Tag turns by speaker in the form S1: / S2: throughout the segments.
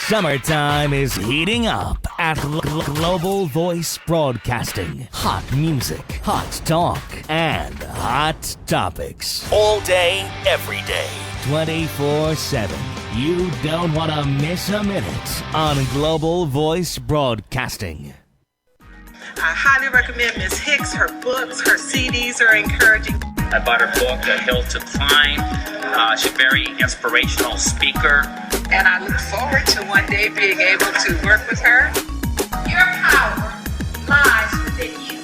S1: Summertime is heating up at Global Voice Broadcasting. Hot music, hot talk, and hot topics. All day, every day, 24/7. You don't want to miss a minute on Global Voice Broadcasting.
S2: I highly recommend Ms. Hicks. Her books, her CDs are encouraging.
S3: I bought her book, A Hill to Climb. She's a very inspirational speaker.
S2: And I look forward to one day being able to work with her.
S4: Your power lies within you.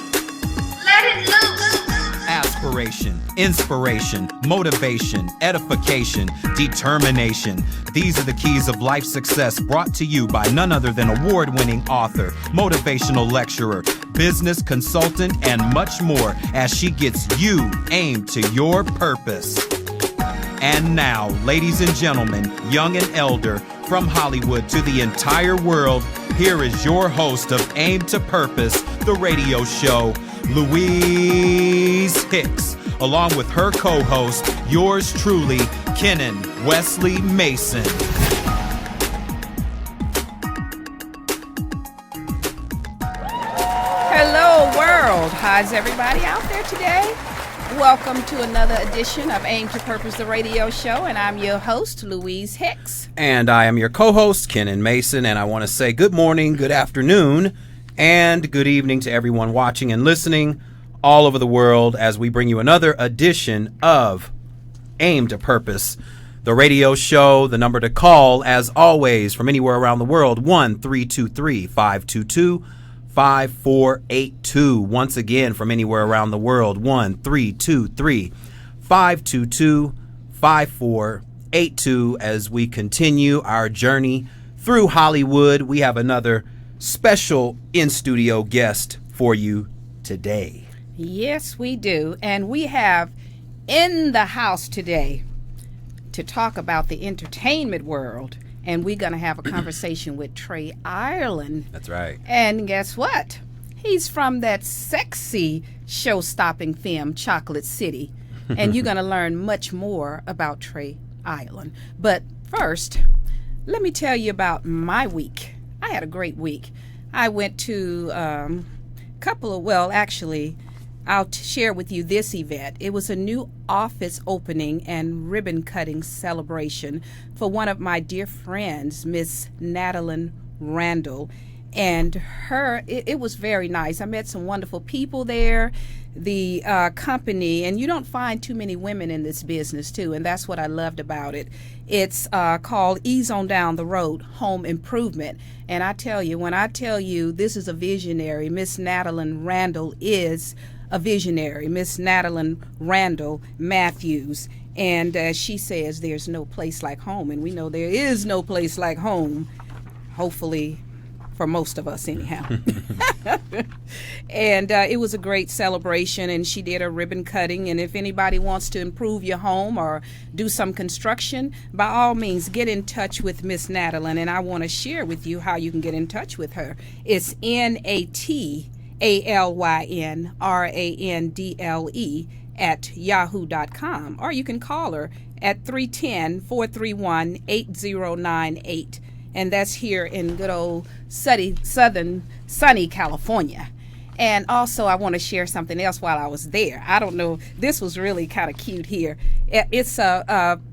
S4: Let it loose.
S5: Aspiration, inspiration, motivation, edification, determination. These are the keys of life success, brought to you by none other than award-winning author, motivational lecturer, business consultant, and much more as she gets you aimed to your purpose. And now, ladies and gentlemen, young and elder, from Hollywood to the entire world, here is your host of Aim to Purpose, the radio show, Louise Hicks, along with her co-host, yours truly, Kennon Wesley Mason.
S6: Hello, world. How's everybody out there today? Welcome to another edition of Aim to Purpose, the radio show, and I'm your host, Louise Hicks.
S5: And I am your co-host, Kennon Mason, and I want to say good morning, good afternoon, and good evening to everyone watching and listening all over the world as we bring you another edition of Aim to Purpose, the radio show. The number to call, as always, from anywhere around the world, 1-323-522-5482. Once again, from anywhere around the world, 1-323-522-5482. As we continue our journey through Hollywood, we have another special in-studio guest for you today.
S6: Yes, we do. And we have in the house today to talk about the entertainment world. And we're going to have a conversation with Trey Ireland.
S5: That's right.
S6: And guess what? He's from that sexy show-stopping film, Chocolate City. And you're going to learn much more about Trey Ireland. But first, let me tell you about my week. I had a great week. I went to I'll share with you this event. It was a new office opening and ribbon cutting celebration for one of my dear friends, Miss Natalie Randall. And it was very nice. I met some wonderful people there. The company, and you don't find too many women in this business too, and that's what I loved about it. It's called Ease on Down the Road Home Improvement. And I tell you, when I tell you this is a visionary, Miss Natalie Randall is a visionary, Miss Natalie Randall Matthews. And she says there's no place like home, and we know there is no place like home, hopefully for most of us anyhow. And it was a great celebration, and she did a ribbon cutting. And if anybody wants to improve your home or do some construction, by all means get in touch with Miss Natalie, and I want to share with you how you can get in touch with her. It's NATALYNRANDLE @yahoo.com, or you can call her at 310-431-8098. And that's here in good old sunny California. And also, I want to share something else while I was there. I don't know, this was really kind of cute here. It's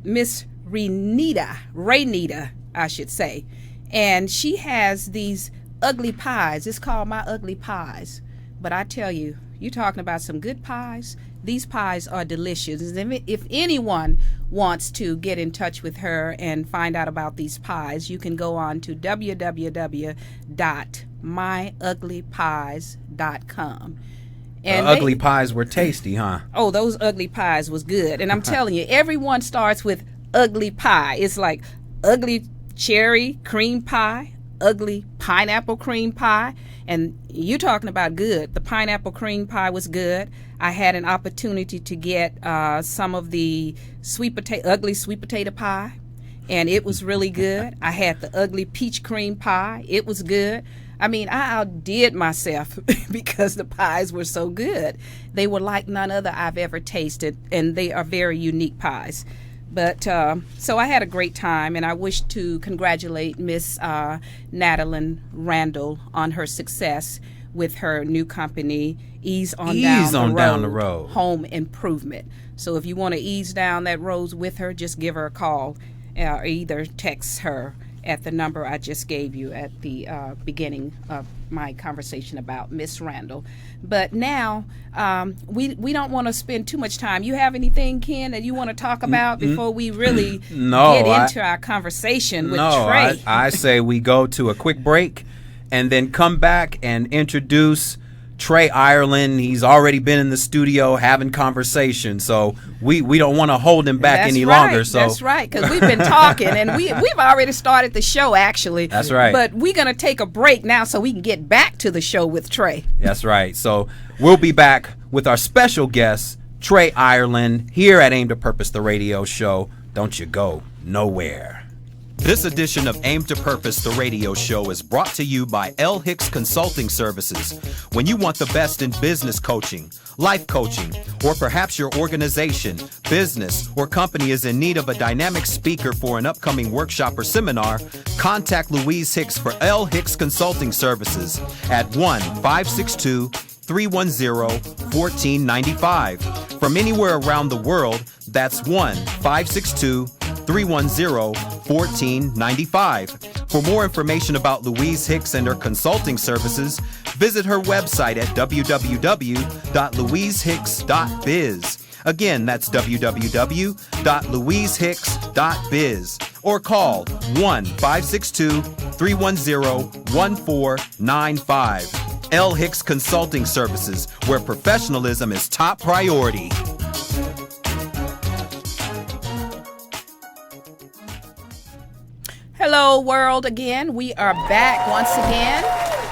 S6: Miss Raynita, I should say. And she has these ugly pies. It's called My Ugly Pies. But I tell you, you're talking about some good pies. These pies are delicious. And if anyone wants to get in touch with her and find out about these pies, you can go on to www.myuglypies.com. And
S5: ugly pies were tasty, huh?
S6: Oh, those ugly pies was good. And I'm telling you, everyone starts with ugly pie. It's like ugly cherry cream pie, ugly pineapple cream pie. And you're talking about good. The pineapple cream pie was good. I had an opportunity to get some of the ugly sweet potato pie, and it was really good. I had the ugly peach cream pie. It was good. I mean, I outdid myself because the pies were so good. They were like none other I've ever tasted, and they are very unique pies. But so I had a great time, and I wish to congratulate Miss Natalie Randall on her success with her new company, Ease on Down the Road Home Improvement. So if you want to ease down that road with her, just give her a call or either text her at the number I just gave you at the beginning of my conversation about Miss Randall. But now we don't want to spend too much time. You have anything, Ken, that you want to talk about before we really get into our conversation with Trey?
S5: I say we go to a quick break and then come back and introduce Trey Ireland. He's already been in the studio having conversations, so we don't want to hold him back any longer. So
S6: that's right, because we've been talking, and we've already started the show, actually.
S5: That's right.
S6: But we're going to take a break now so we can get back to the show with Trey.
S5: That's right. So we'll be back with our special guest, Trey Ireland, here at Aim to Purpose, the radio show. Don't you go nowhere. This edition of Aim to Purpose, the radio show, is brought to you by L. Hicks Consulting Services. When you want the best in business coaching, life coaching, or perhaps your organization, business, or company is in need of a dynamic speaker for an upcoming workshop or seminar, contact Louise Hicks for L. Hicks Consulting Services at 1-562-310-1495. From anywhere around the world, that's 1-562-310-1495. For more information about Louise Hicks and her consulting services, visit her website at www.louisehicks.biz. Again, that's www.louisehicks.biz. Or call 1-562-310-1495. L. Hicks Consulting Services, where professionalism is top priority.
S6: Hello, world, again. We are back once again.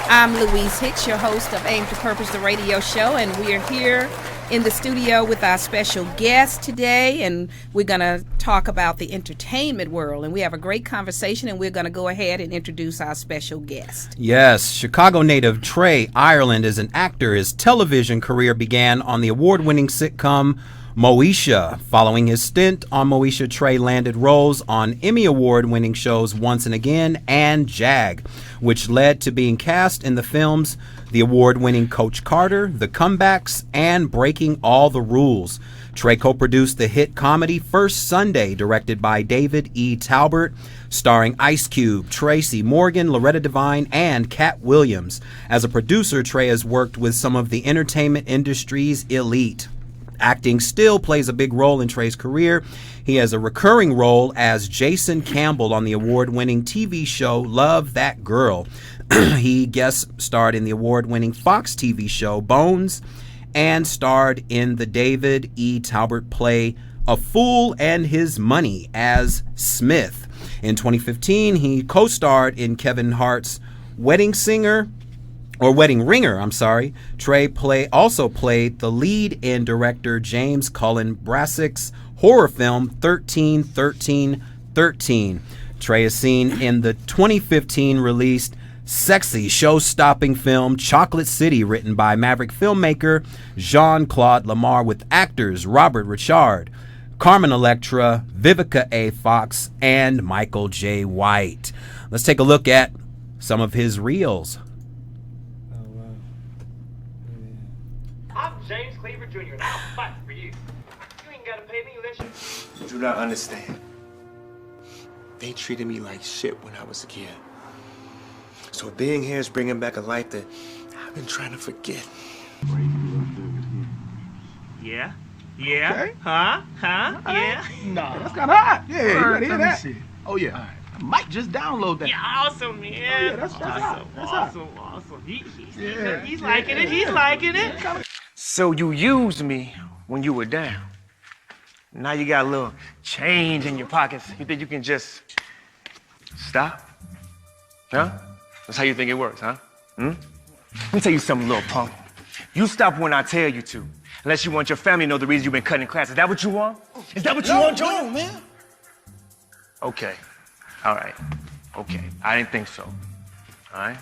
S6: I'm Louise Hicks, your host of Aim to Purpose, the radio show, and we are here in the studio with our special guest today, and we're going to talk about the entertainment world, and we have a great conversation, and we're going to go ahead and introduce our special guest.
S5: Yes, Chicago native Trey Ireland is an actor. His television career began on the award-winning sitcom Moesha. Following his stint on Moesha, Trey landed roles on Emmy Award-winning shows Once and Again and Jag, which led to being cast in the films the award-winning Coach Carter, The Comebacks, and Breaking All the Rules. Trey co-produced the hit comedy First Sunday, directed by David E. Talbert, starring Ice Cube, Tracy Morgan, Loretta Devine, and Cat Williams. As a producer, Trey has worked with some of the entertainment industry's elite. Acting still plays a big role in Trey's career. He has a recurring role as Jason Campbell on the award-winning TV show Love That Girl. He guest starred in the award-winning Fox TV show Bones and starred in the David E. Talbert play A Fool and His Money as Smith. In 2015, he co-starred in Kevin Hart's Wedding Ringer. Trey also played the lead in director James Cullen Brassick's horror film 13-13-13. Trey is seen in the 2015 released sexy show-stopping film Chocolate City, written by Maverick filmmaker Jean-Claude Lamar, with actors Robert Richard, Carmen Electra, Vivica A. Fox, and Michael J. White. Let's take a look at some of his reels.
S7: I'm James Cleaver Jr. and I'll fight for you. You ain't gotta pay me unless you
S8: do not understand. They treated me like shit when I was a kid. So being here is bringing back a life that I've been trying to forget.
S7: Yeah? Yeah?
S9: Okay.
S7: Huh? Yeah?
S9: Nah, that's kind of hot. Yeah, you gotta hear that. Oh, yeah. Right. I might just download that.
S7: Yeah, awesome, man.
S9: Oh, yeah, that's hot. That's
S7: awesome. He's liking it. He's liking it.
S8: So you used me when you were down. Now you got a little change in your pockets. You think you can just stop? Huh? That's how you think it works, huh? Let me tell you something, little punk. You stop when I tell you to. Unless you want your family to know the reason you've been cutting class. Is that what you want? Is that what you want, Joe?
S9: No, man.
S8: Okay. All right. Okay. I didn't think so. All right?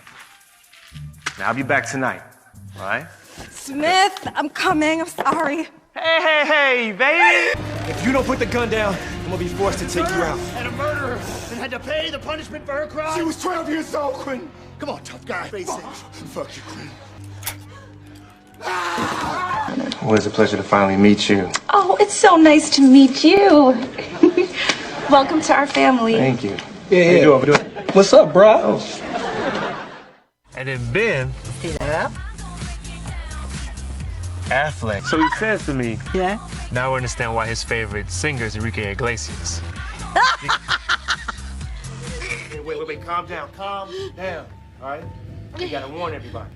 S8: Now I'll be back tonight. All right?
S10: Smith, I'm coming. I'm sorry.
S8: Hey, baby! If you don't put the gun down, I'm gonna be forced to take you out.
S9: And a murderer and had to pay the punishment for her crime. She was 12 years old, Quinn. Come on, tough guy. Face it. Fuck you, Quinn.
S8: Well, it's a pleasure to finally meet you.
S10: Oh, it's so nice to meet you. Welcome to our family.
S8: Thank you. Yeah. How you doing?
S9: What's up, bro?
S8: Oh. And then Ben.
S10: Yeah.
S8: Affleck. So he says to me, yeah. Now I understand why his favorite singer is Enrique Iglesias. Wait, calm down, all right? We gotta warn everybody.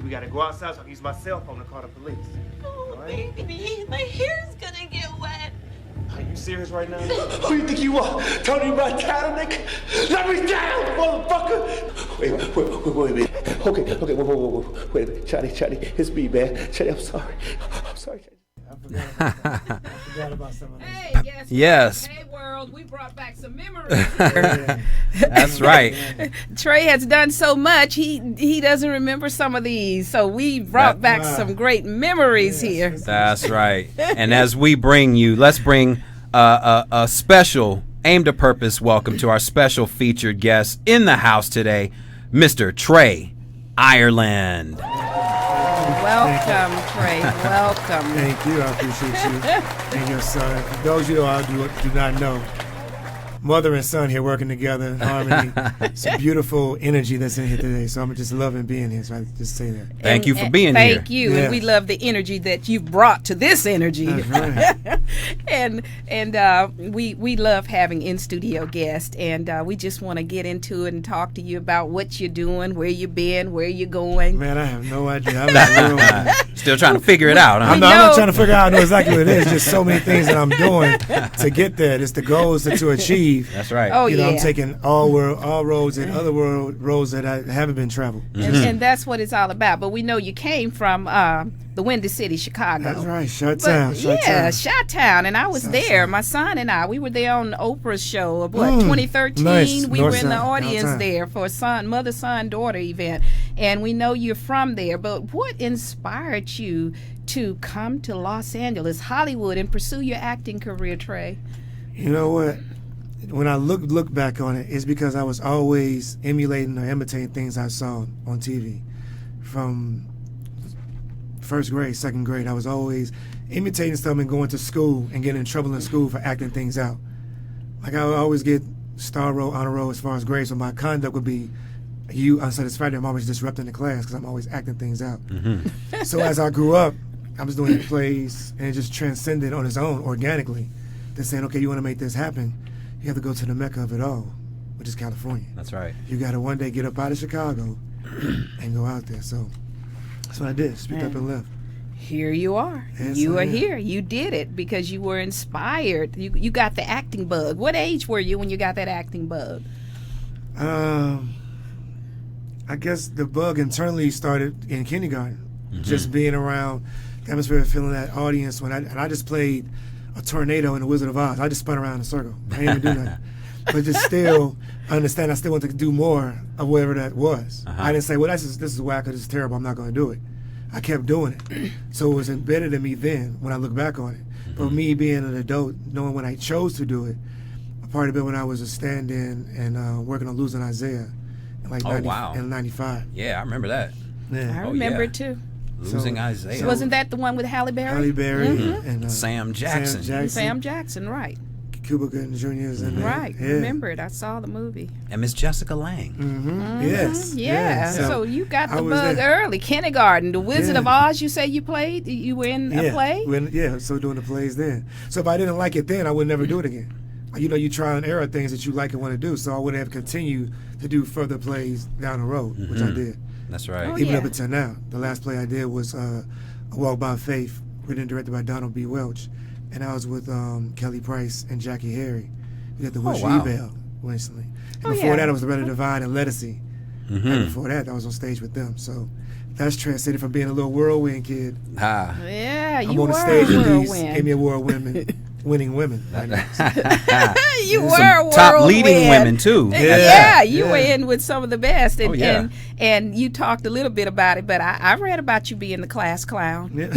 S8: We gotta go outside so I can use my cell phone to call the police.
S10: Oh, right? Baby, my hair's gonna get wet.
S8: Are you serious right now?
S9: Who you think you are? Tony Montana, nigga? Let me down, motherfucker! Wait. Okay, wait a minute. Charlie, it's me, man. Charlie, I'm sorry. I forgot about some of that.
S6: Hey, guess
S5: Yes.
S6: what? Hey, world, we brought back some memories.
S5: That's right.
S6: Trey has done so much, he doesn't remember some of these. So we brought back some great memories here.
S5: That's right. And as we let's bring a special Aim to Purpose welcome to our special featured guest in the house today, Mr. Trey Ireland.
S6: Welcome, Trey. Welcome.
S11: Thank you. I appreciate you and your son. For those you know, do not know, mother and son here working together in harmony. It's a beautiful energy that's in here today. So I'm just loving being here. So I just say that.
S5: Thank you for being here.
S6: Thank you. And we love the energy that you've brought to this energy.
S11: That's right.
S6: and we love having in-studio guests. And we just want to get into it and talk to you about what you're doing, where you've been, where you're going.
S11: Man, I have no idea. I'm
S5: still trying to figure it out. Huh?
S11: I'm not trying to figure out. I know exactly what it is. Just so many things that I'm doing to get there. It's the goals to achieve.
S5: That's right.
S6: Oh,
S11: I'm taking all roads and other roads that I haven't been traveled.
S6: And that's what it's all about. But we know you came from the Windy City, Chicago.
S11: That's right, Chi-Town.
S6: Yeah, Chi-Town. And I was there. My son and I, we were there on Oprah's show of 2013.
S11: Nice.
S6: We were in the audience there for a mother, son, daughter event. And we know you're from there. But what inspired you to come to Los Angeles, Hollywood, and pursue your acting career, Trey?
S11: You know what? When I look back on it, it's because I was always emulating or imitating things I saw on TV. From first grade, second grade, I was always imitating stuff and going to school and getting in trouble in school for acting things out. Like I would always get star roll, honor roll as far as grades, so my conduct would be unsatisfactory. I'm always disrupting the class because I'm always acting things out. So as I grew up, I was doing plays and it just transcended on its own organically. Then saying, okay, you want to make this happen, you have to go to the mecca of it all, which is California.
S5: That's right.
S11: You got to one day get up out of Chicago and go out there. So that's what I did. Picked up and left.
S6: Here you are. You are here. You did it because you were inspired. You got the acting bug. What age were you when you got that acting bug?
S11: I guess the bug internally started in kindergarten. Just being around the atmosphere, feeling that audience. I just played a tornado in The Wizard of Oz. I just spun around in a circle. I didn't even do nothing. But just still understand I still want to do more of whatever that was. I didn't say, well, this is whack or this is terrible, I'm not going to do it. I kept doing it. So it was embedded in me then when I look back on it. But me being an adult, knowing when I chose to do it, a part of it when I was a stand-in and working on Losing Isaiah in in 95.
S5: Yeah, I remember that.
S11: Yeah.
S6: I remember it too.
S5: Losing Isaiah.
S6: Wasn't that the one with Halle Berry?
S11: Halle Berry and
S5: Sam Jackson.
S6: Sam Jackson, right.
S11: Cuba Gooding Jr. is in there.
S6: Right, remember it. I saw the movie.
S5: And Miss Jessica Lange.
S11: Yes.
S6: Yeah. So you got the bug early. Kindergarten, The Wizard of Oz, you say you played? You were in a play?
S11: So doing the plays then. So if I didn't like it then, I would never do it again. You know, you try and error things that you like and want to do. So I would have continued to do further plays down the road, which I did.
S5: That's right.
S11: Even up until now. The last play I did was A Walk by Faith, written and directed by Donald B. Welch. And I was with Kelly Price and Jackie Harry. We got the Wish Bell recently. And before that, I was The Red Divine and Lettucey. And before that, I was on stage with them. So that's translated from being a little whirlwind kid.
S6: Yeah,
S11: I'm on the stage with these Emmy Award women winning women.
S6: You were
S12: some top leading women too.
S6: Yeah, you were in with some of the best, and,
S12: Oh, yeah.
S6: and you talked a little bit about it. But I read about you being the class clown.
S11: Yeah.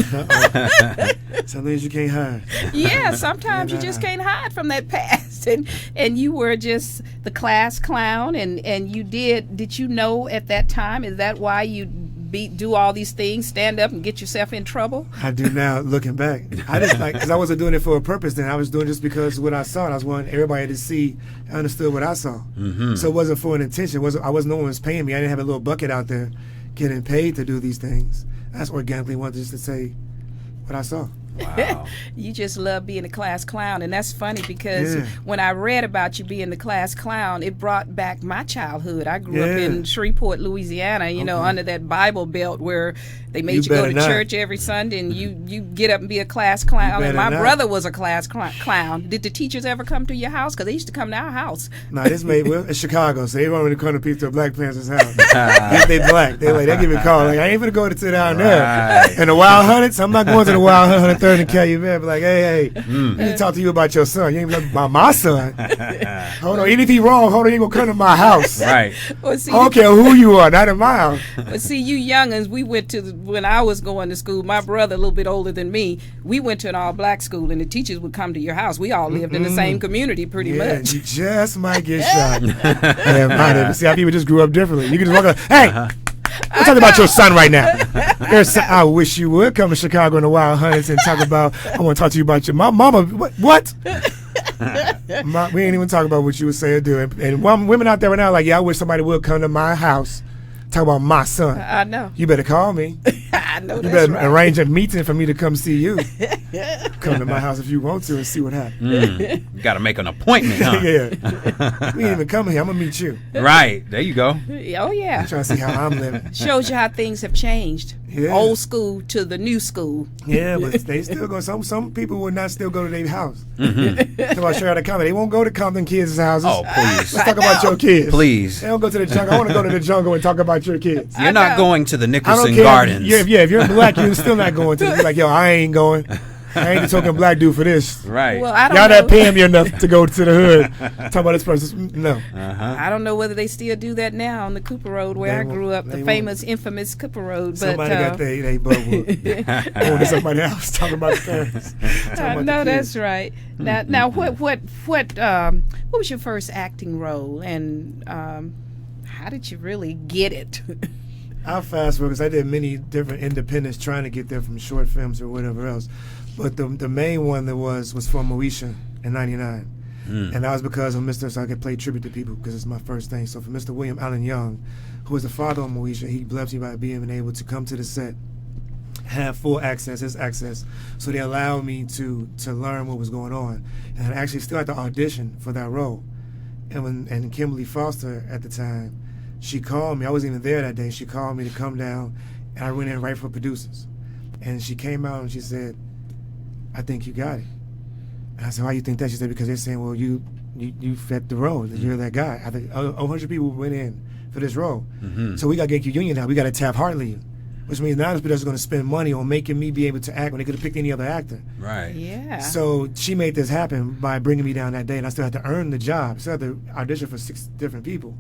S11: Some things you can't hide.
S6: Yeah, sometimes you just can't hide from that past, and you were just the class clown, and you did you know at that time, is that why you do all these things, stand up and get yourself in trouble?
S11: I do now, looking back. I just because I wasn't doing it for a purpose then. I was doing it just because of what I saw. And I was wanting everybody to see and understood what I saw.
S12: Mm-hmm.
S11: So it wasn't for an intention. No one was paying me. I didn't have a little bucket out there getting paid to do these things. I just organically wanted just to say what I saw.
S12: Wow.
S6: You just love being a class clown, and that's funny because when I read about you being the class clown, it brought back my childhood. I grew up in Shreveport, Louisiana, you know, under that Bible belt where they made you go to church every Sunday, and you get up and be a class clown. And my brother was a class clown. Did the teachers ever come to your house? Because they used to come to our house.
S11: No, it's Chicago, so they don't really come to people to Black Panthers' house. If they black, they give me a call. Like, I ain't gonna go to sit down there. And the Wild Hunteds, I'm not going to the Wild Hunt 103rd and Calumet. But like, hey, let me talk to you about your son. You ain't talking about my son. Hold on, even if he wrong, hold on, you ain't gonna come to my house.
S12: Right.
S6: Well, see,
S11: I don't care who you are, not in my house.
S6: But see, you youngins, we went to when I was going to school. My brother, a little bit older than me, we went to an all-black school, and the teachers would come to your house. We all lived in the same community, pretty much.
S11: You just might get shot. See how people just grew up differently. You can just walk up, hey, we're talking about your son right now. I wish you would come to Chicago in the Wild Hunteds and talk about, I want to talk to you about my mama. What? We ain't even talking about what you would say or do. And women out there right now like, yeah, I wish somebody would come to my house, talk about my son.
S6: I know.
S11: You better call me.
S6: I know
S11: you
S6: that's
S11: better
S6: right.
S11: arrange a meeting for me to come see you. Come to my house if you want to and see what happens.
S12: You got to make an appointment, huh?
S11: Yeah. We ain't even come here. I'm going to meet you.
S12: Right. There you go.
S6: Oh, yeah.
S11: I'm trying to see how I'm living.
S6: Shows you how things have changed.
S11: Yeah.
S6: Old school to the new school.
S11: Yeah, but they still go. Some people would not still go to their house. Talk about straight out of Compton. They won't go to Compton kids' houses.
S12: Oh, please.
S11: Let's talk about your kids.
S12: Please.
S11: They don't go to the jungle. I want to go to the jungle and talk about your kids.
S12: You're not going to the
S11: I don't
S12: Nicholson
S11: care.
S12: Gardens.
S11: If you're black, you're still not going to. You're like, yo, I ain't going. I ain't the token black dude for this.
S12: Right.
S6: Well, I don't
S11: Y'all
S6: know.
S11: not paying me enough to go to the hood. Talk about this person. No.
S6: I don't know whether they still do that now on the Cooper Road where I grew up, the famous, infamous Cooper Road.
S11: Somebody got they butt whooped. Going to somebody else talking about the parents.
S6: No, that's right. Now, what was your first acting role, and how did you really get it?
S11: I'll fast forward because I did many different independents trying to get there from short films or whatever else. But the main one that was for Moesha in '99. And that was because of Mr. So I could play tribute to people because it's my first thing. So for Mr. William Allen Young, who was the father of Moesha, he blessed me by being able to come to the set, have full access, his access. So they allowed me to learn what was going on. And I actually still had to audition for that role. And Kimberly Foster at the time, she called me. I wasn't even there that day. She called me to come down, and I went in right for producers. And she came out and she said, I think you got it. And I said, why you think that? She said, because they're saying, well, you fit the role. You're that guy. I think 100 people went in for this role. So we got to get you union now. We got to tap Hartley, which means now this producer's going to spend money on making me be able to act when they could have picked any other actor.
S12: Right.
S6: Yeah.
S11: So she made this happen by bringing me down that day, and I still had to earn the job. I still had to audition for 6 different people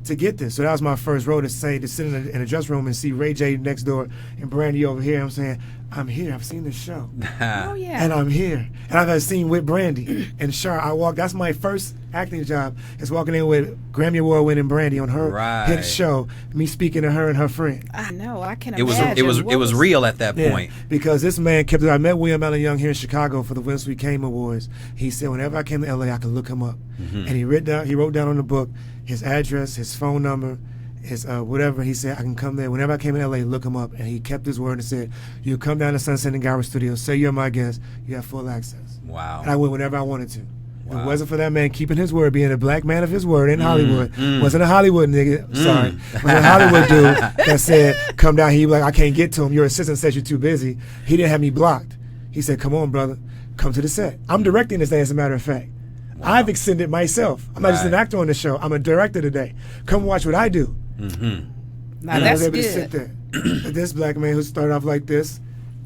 S11: to get this. So that was my first role to sit in a dressing room and see Ray J next door and Brandy over here. I'm saying, I'm here. I've seen this show.
S6: Oh, yeah.
S11: And I'm here. And I've had a scene with Brandy. And Char, that's my first acting job, is walking in with Grammy Award winning Brandy on her hit show, me speaking to her and her friend.
S6: I know. I can
S12: imagine. It was real at that point.
S11: Because this man kept it. I met William Allen Young here in Chicago for the When Sweet Came Awards. He said whenever I came to LA, I could look him up. And he wrote down on the book his address, his phone number, his whatever. He said I can come there whenever I came in LA, look him up. And he kept his word and said, you come down to Sunset and Gower Studio, say you're my guest, you have full access.
S12: Wow.
S11: And I went whenever I wanted to. If it wasn't for that man keeping his word, being a black man of his word in Hollywood, wasn't a Hollywood nigga, sorry, wasn't a Hollywood dude that said, come down here, he was like, I can't get to him, your assistant says you're too busy. He didn't have me blocked. He said, come on, brother, come to the set. I'm directing this day, as a matter of fact. Wow. I've extended myself. I'm not just an actor on the show, I'm a director today. Come watch what I do.
S6: Now
S11: and
S6: that's
S11: I was able
S6: good.
S11: to sit there. This black man who started off like this,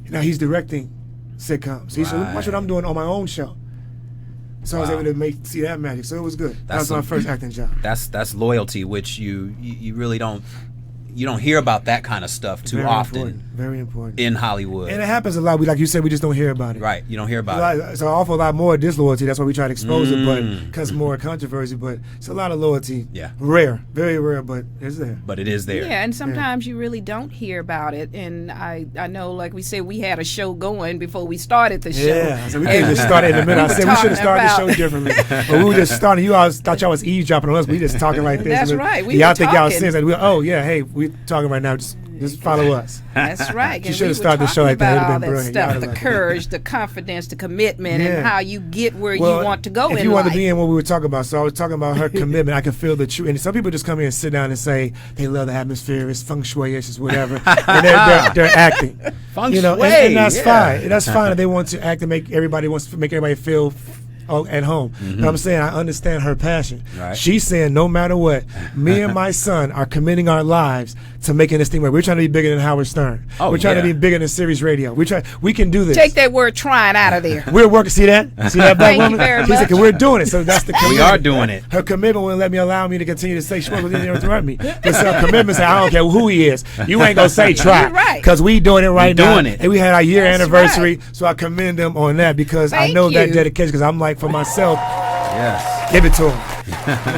S11: now he's directing sitcoms. He said, watch what I'm doing on my own show. So I was able to see that magic. So it was good. That was my first acting job.
S12: That's loyalty, which you really don't hear about that kind of stuff too often.
S11: Very important
S12: in Hollywood.
S11: And it happens a lot. Like you said, we just don't hear about it.
S12: Right, you don't hear about it.
S11: It's an awful lot more disloyalty. That's why we try to expose it, but because more controversy. But it's a lot of loyalty.
S12: Yeah,
S11: rare, very rare, but it's there.
S12: But it is there.
S6: Yeah, and sometimes you really don't hear about it. And I know, like we said, we had a show going before we started the show.
S11: Yeah, so we could just start in a minute. I said we should have started the show differently, but we were just starting. You all thought y'all was eavesdropping on us. We just talking like this.
S6: That's right.
S11: Y'all think y'all sense that? Oh yeah, hey, we talking right now. Just follow us.
S6: That's right.
S11: You should have started the show like that.
S6: All that stuff, the courage, the confidence, the commitment, and how you get where you want to go in life.
S11: If you want to be in what we were talking about, so I was talking about her commitment. I can feel the truth. And some people just come here and sit down and say they love the atmosphere, it's feng shui-ish, it's whatever, and they're acting.
S12: Feng shui.
S11: And that's fine. That's fine if they want to act and make everybody feel at home. But I'm saying I understand her passion.
S12: Right.
S11: She's saying no matter what, me and my son are committing our lives to making this thing work. We're trying to be bigger than Howard Stern. We're trying to be bigger than Sirius Radio. We can do this.
S6: Take that word "trying" out of there.
S11: We're working. See that? See that black woman?
S6: Thank you very much.
S11: She said, we're doing it. So that's the commitment.
S12: We are doing it.
S11: Her commitment wouldn't allow me to continue to say she wasn't going to interrupt me. But her commitment said, I don't care who he is. You ain't going to say try.
S6: Right.
S11: Because we doing it right now.
S12: Doing it.
S11: And we had our year anniversary.
S6: Right.
S11: So I commend them on that because I
S6: Thank
S11: know
S6: you.
S11: that dedication. Because I'm like, for myself,
S12: yes,
S11: give it to him.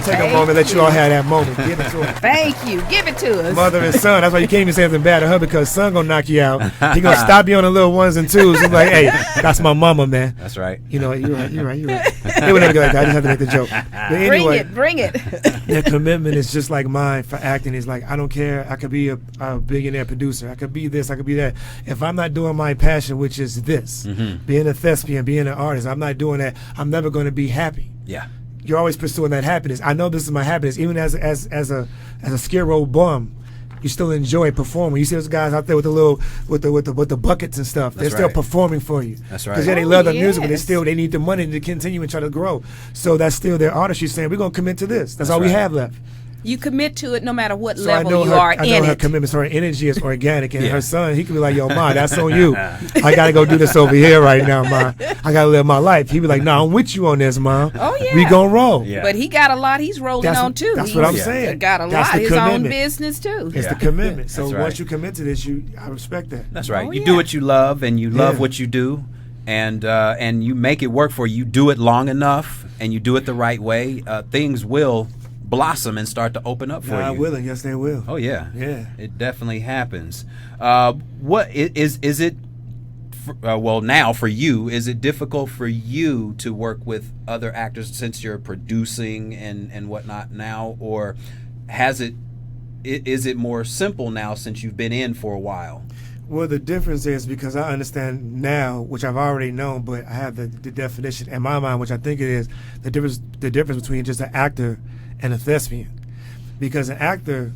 S11: Take a moment, let you all have that moment. Give it to him.
S6: Thank you. Give it to us.
S11: Mother and son. That's why you can't even say something bad to her because son gonna knock you out. He gonna stop you on the little ones and twos. He's like, hey, that's my mama, man.
S12: That's right.
S11: You know, you're right. They would never go like that. I just have to make the joke. But anyway,
S6: Bring it.
S11: their commitment is just like mine for acting. It's like, I don't care. I could be a billionaire producer. I could be this. I could be that. If I'm not doing my passion, which is this, being a thespian, being an artist, I'm not doing that, I'm never going to be happy.
S12: Yeah.
S11: You're always pursuing that happiness. I know this is my happiness. Even as a Skid Row bum, you still enjoy performing. You see those guys out there with the buckets and stuff. They're still performing for you.
S12: That's right.
S11: Because they love the music, but they need the money to continue and try to grow. So that's still their artistry saying, we're gonna commit to this. That's all we have left.
S6: You commit to it no matter what
S11: So
S6: level you are in it.
S11: I know her commitment, so her energy is organic, and her son, he could be like, yo, Ma, that's on you. I got to go do this over here right now, Ma. I got to live my life. He'd be like, no, I'm with you on this, Ma.
S6: Oh, yeah.
S11: We going to roll.
S6: Yeah. But he got a lot he's rolling on, too.
S11: That's what I'm saying.
S6: Got a lot. His own business, too.
S11: It's the commitment. So once you commit to this, I respect that.
S12: That's right. You do what you love, and you love what you do. And you make it work for you. You do it long enough, and you do it the right way. Things will blossom and start to open up for you.
S11: God willing, yes, they will.
S12: Oh yeah,
S11: yeah,
S12: it definitely happens. What is it? Well, now for you, is it difficult for you to work with other actors since you're producing and whatnot now, or is it more simple now since you've been in for a while?
S11: Well, the difference is because I understand now, which I've already known, but I have the definition in my mind, which I think it is the difference between just an actor and a thespian. Because an actor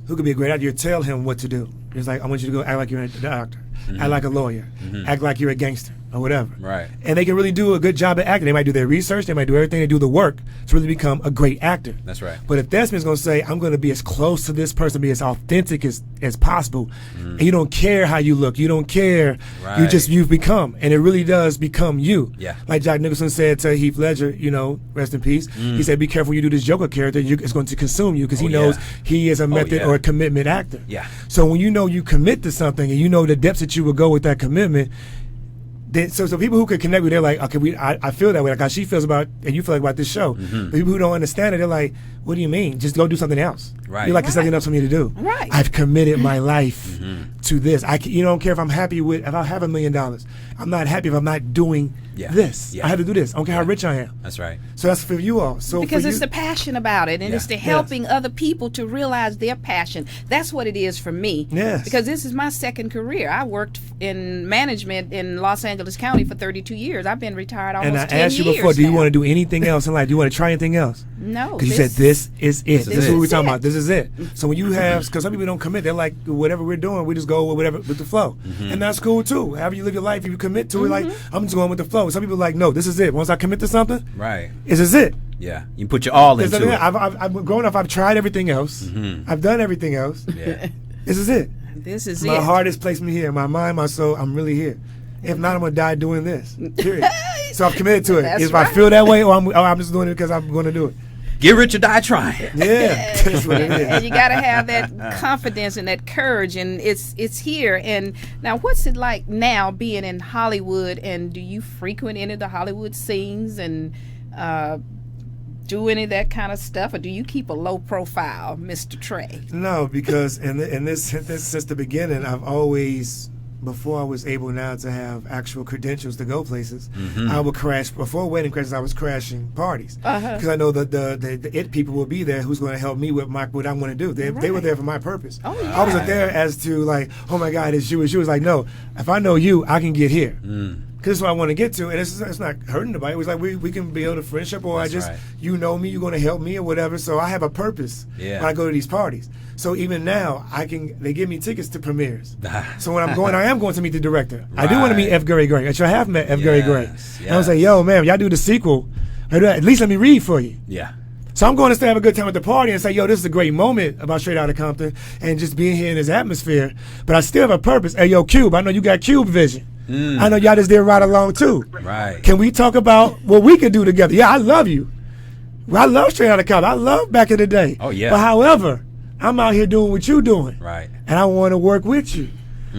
S11: who could be a great actor, you tell him what to do. It's like, I want you to go act like you're a doctor, act like a lawyer, act like you're a gangster or whatever.
S12: Right.
S11: And they can really do a good job at acting. They might do their research, they might do everything, they do the work to really become a great actor.
S12: That's right.
S11: But a thespian's going to say, I'm going to be as close to this person, be as authentic as possible. And you don't care how you look. You don't care.
S12: Right.
S11: You've become. And it really does become you.
S12: Yeah.
S11: Like Jack Nicholson said to Heath Ledger, rest in peace. He said, be careful when you do this Joker character. It's going to consume you because he knows he is a method or a commitment actor.
S12: Yeah.
S11: So when you know you commit to something and you know the depths that you would go with that commitment, then, so people who could connect with, they're like, okay, I feel that way, like how she feels about, and you feel like about this show. But people who don't understand it, they're like, what do you mean? Just go do something else.
S12: Right.
S11: You're like, it's something else for me to do.
S6: Right.
S11: I've committed my life to this. You don't care if I'm happy with, if I have $1 million. I'm not happy if I'm not doing this. I have to do this. I don't care how rich I am.
S12: That's right.
S11: So that's for you all. So
S6: because
S11: for
S6: it's the passion about it, and it's the helping other people to realize their passion. That's what it is for me.
S11: Yes.
S6: Because this is my second career. I worked in management in Los Angeles County for 32 years. I've been retired almost 10 years.
S11: And I asked you before, do you want to do anything else in life? Do you want to try anything else?
S6: No.
S11: Because you said this is it. This is what we're talking
S6: it.
S11: about. This is it. So when you have, because some people don't commit, they're like, whatever we're doing, we just go with the flow. And that's cool too. However you live your life, if you commit to it, like, I'm just going with the flow. Some people are like, no, this is it. Once I commit to something,
S12: right,
S11: this is it.
S12: Yeah, you put your all into it.
S11: I've grown up, I've tried everything else. I've done everything else.
S12: Yeah.
S11: This is it.
S6: This is
S11: my heart has placed me here. My mind, my soul, I'm really here. If not, I'm gonna die doing this. Period. So I'm committed to it.
S6: That's
S11: If
S6: right.
S11: I feel that way, or I'm just doing it because I'm going to do it.
S12: Get rich or die trying.
S11: Yeah, that's what it is.
S6: And you got to have that confidence and that courage, and it's here. And now, what's it like now being in Hollywood? And do you frequent any of the Hollywood scenes and do any of that kind of stuff, or do you keep a low profile, Mr. Trey?
S11: No, because in this since the beginning, I've always, before I was able now to have actual credentials to go places, I would crash before wedding crashes. I was crashing parties because I know that the it people will be there who's going to help me with what I want to do. They were there for my purpose.
S6: Oh, yeah.
S11: I wasn't there as to like, oh my God, it's you. And she was like, no, if I know you, I can get here. Because this is what I want to get to, and it's not hurting nobody. It was like we can build a friendship, or
S12: That's right.
S11: you know me, you're going to help me or whatever. So I have a purpose when I go to these parties. So even now, they give me tickets to premieres. So when I'm going, I am going to meet the director. I do want to meet F. Gary Gray. Actually, I have met F. Gary Gray. And I was like, yo, man, y'all do the sequel. At least let me read for you.
S12: Yeah.
S11: So I'm going to stay have a good time at the party and say, yo, this is a great moment about Straight Outta Compton and just being here in this atmosphere. But I still have a purpose. Hey, yo, Cube, I know you got Cube vision. I know y'all just did Ride Along too.
S12: Right.
S11: Can we talk about what we could do together? Yeah, I love you. Well, I love Straight Outta Compton. I love back in the day.
S12: Oh, yeah.
S11: But however, I'm out here doing what you're doing.
S12: Right.
S11: And I want to work with you.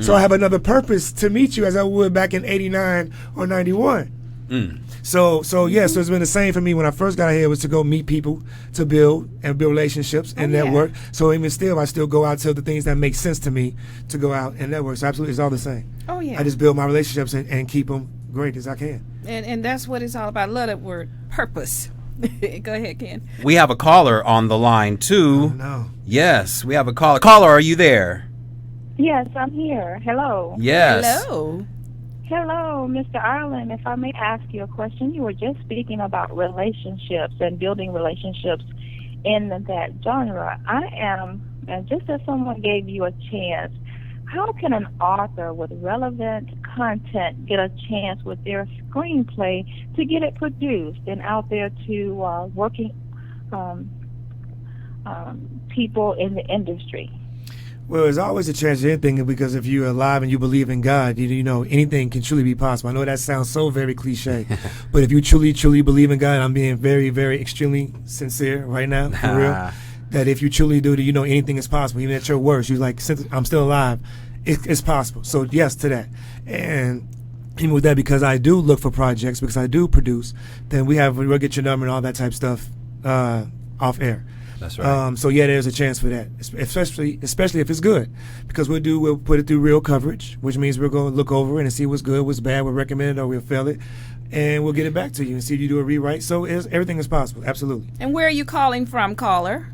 S11: So I have another purpose to meet you as I would back in 89 or 91. So it's been the same for me when I first got here, was to go meet people, to build relationships and network. So even still, I still go out to the things that make sense to me to go out and network. So absolutely, it's all the same.
S6: Oh, yeah.
S11: I just build my relationships and keep them great as I can.
S6: And that's what it's all about. I love that word, purpose. Go ahead, Ken.
S12: We have a caller on the line too.
S11: Oh, no.
S12: Yes, we have a caller. Caller, are you there?
S13: Yes, I'm here. Hello.
S12: Yes.
S13: Hello, Mr. Ireland. If I may ask you a question, you were just speaking about relationships and building relationships in that genre. I am, and just as someone gave you a chance, how can an author with relevant content get a chance with their screenplay to get it produced and out there to working people in the industry?
S11: Well, there's always a chance of anything, because if you're alive and you believe in God, you know anything can truly be possible. I know that sounds so very cliche, but if you truly, truly believe in God, I'm being very, very extremely sincere right now, for real, that if you truly do, you know anything is possible. Even at your worst, you're like, since I'm still alive, it's possible. So yes to that. And even with that, because I do look for projects, because I do produce, then we'll get your number and all that type of stuff off air.
S12: That's right.
S11: So yeah, there's a chance for that, especially if it's good, because we'll put it through real coverage, which means we're going to look over it and see what's good, what's bad, we'll recommend it, or we'll fail it, and we'll get it back to you and see if you do a rewrite. So everything is possible, absolutely.
S6: And where are you calling from, caller?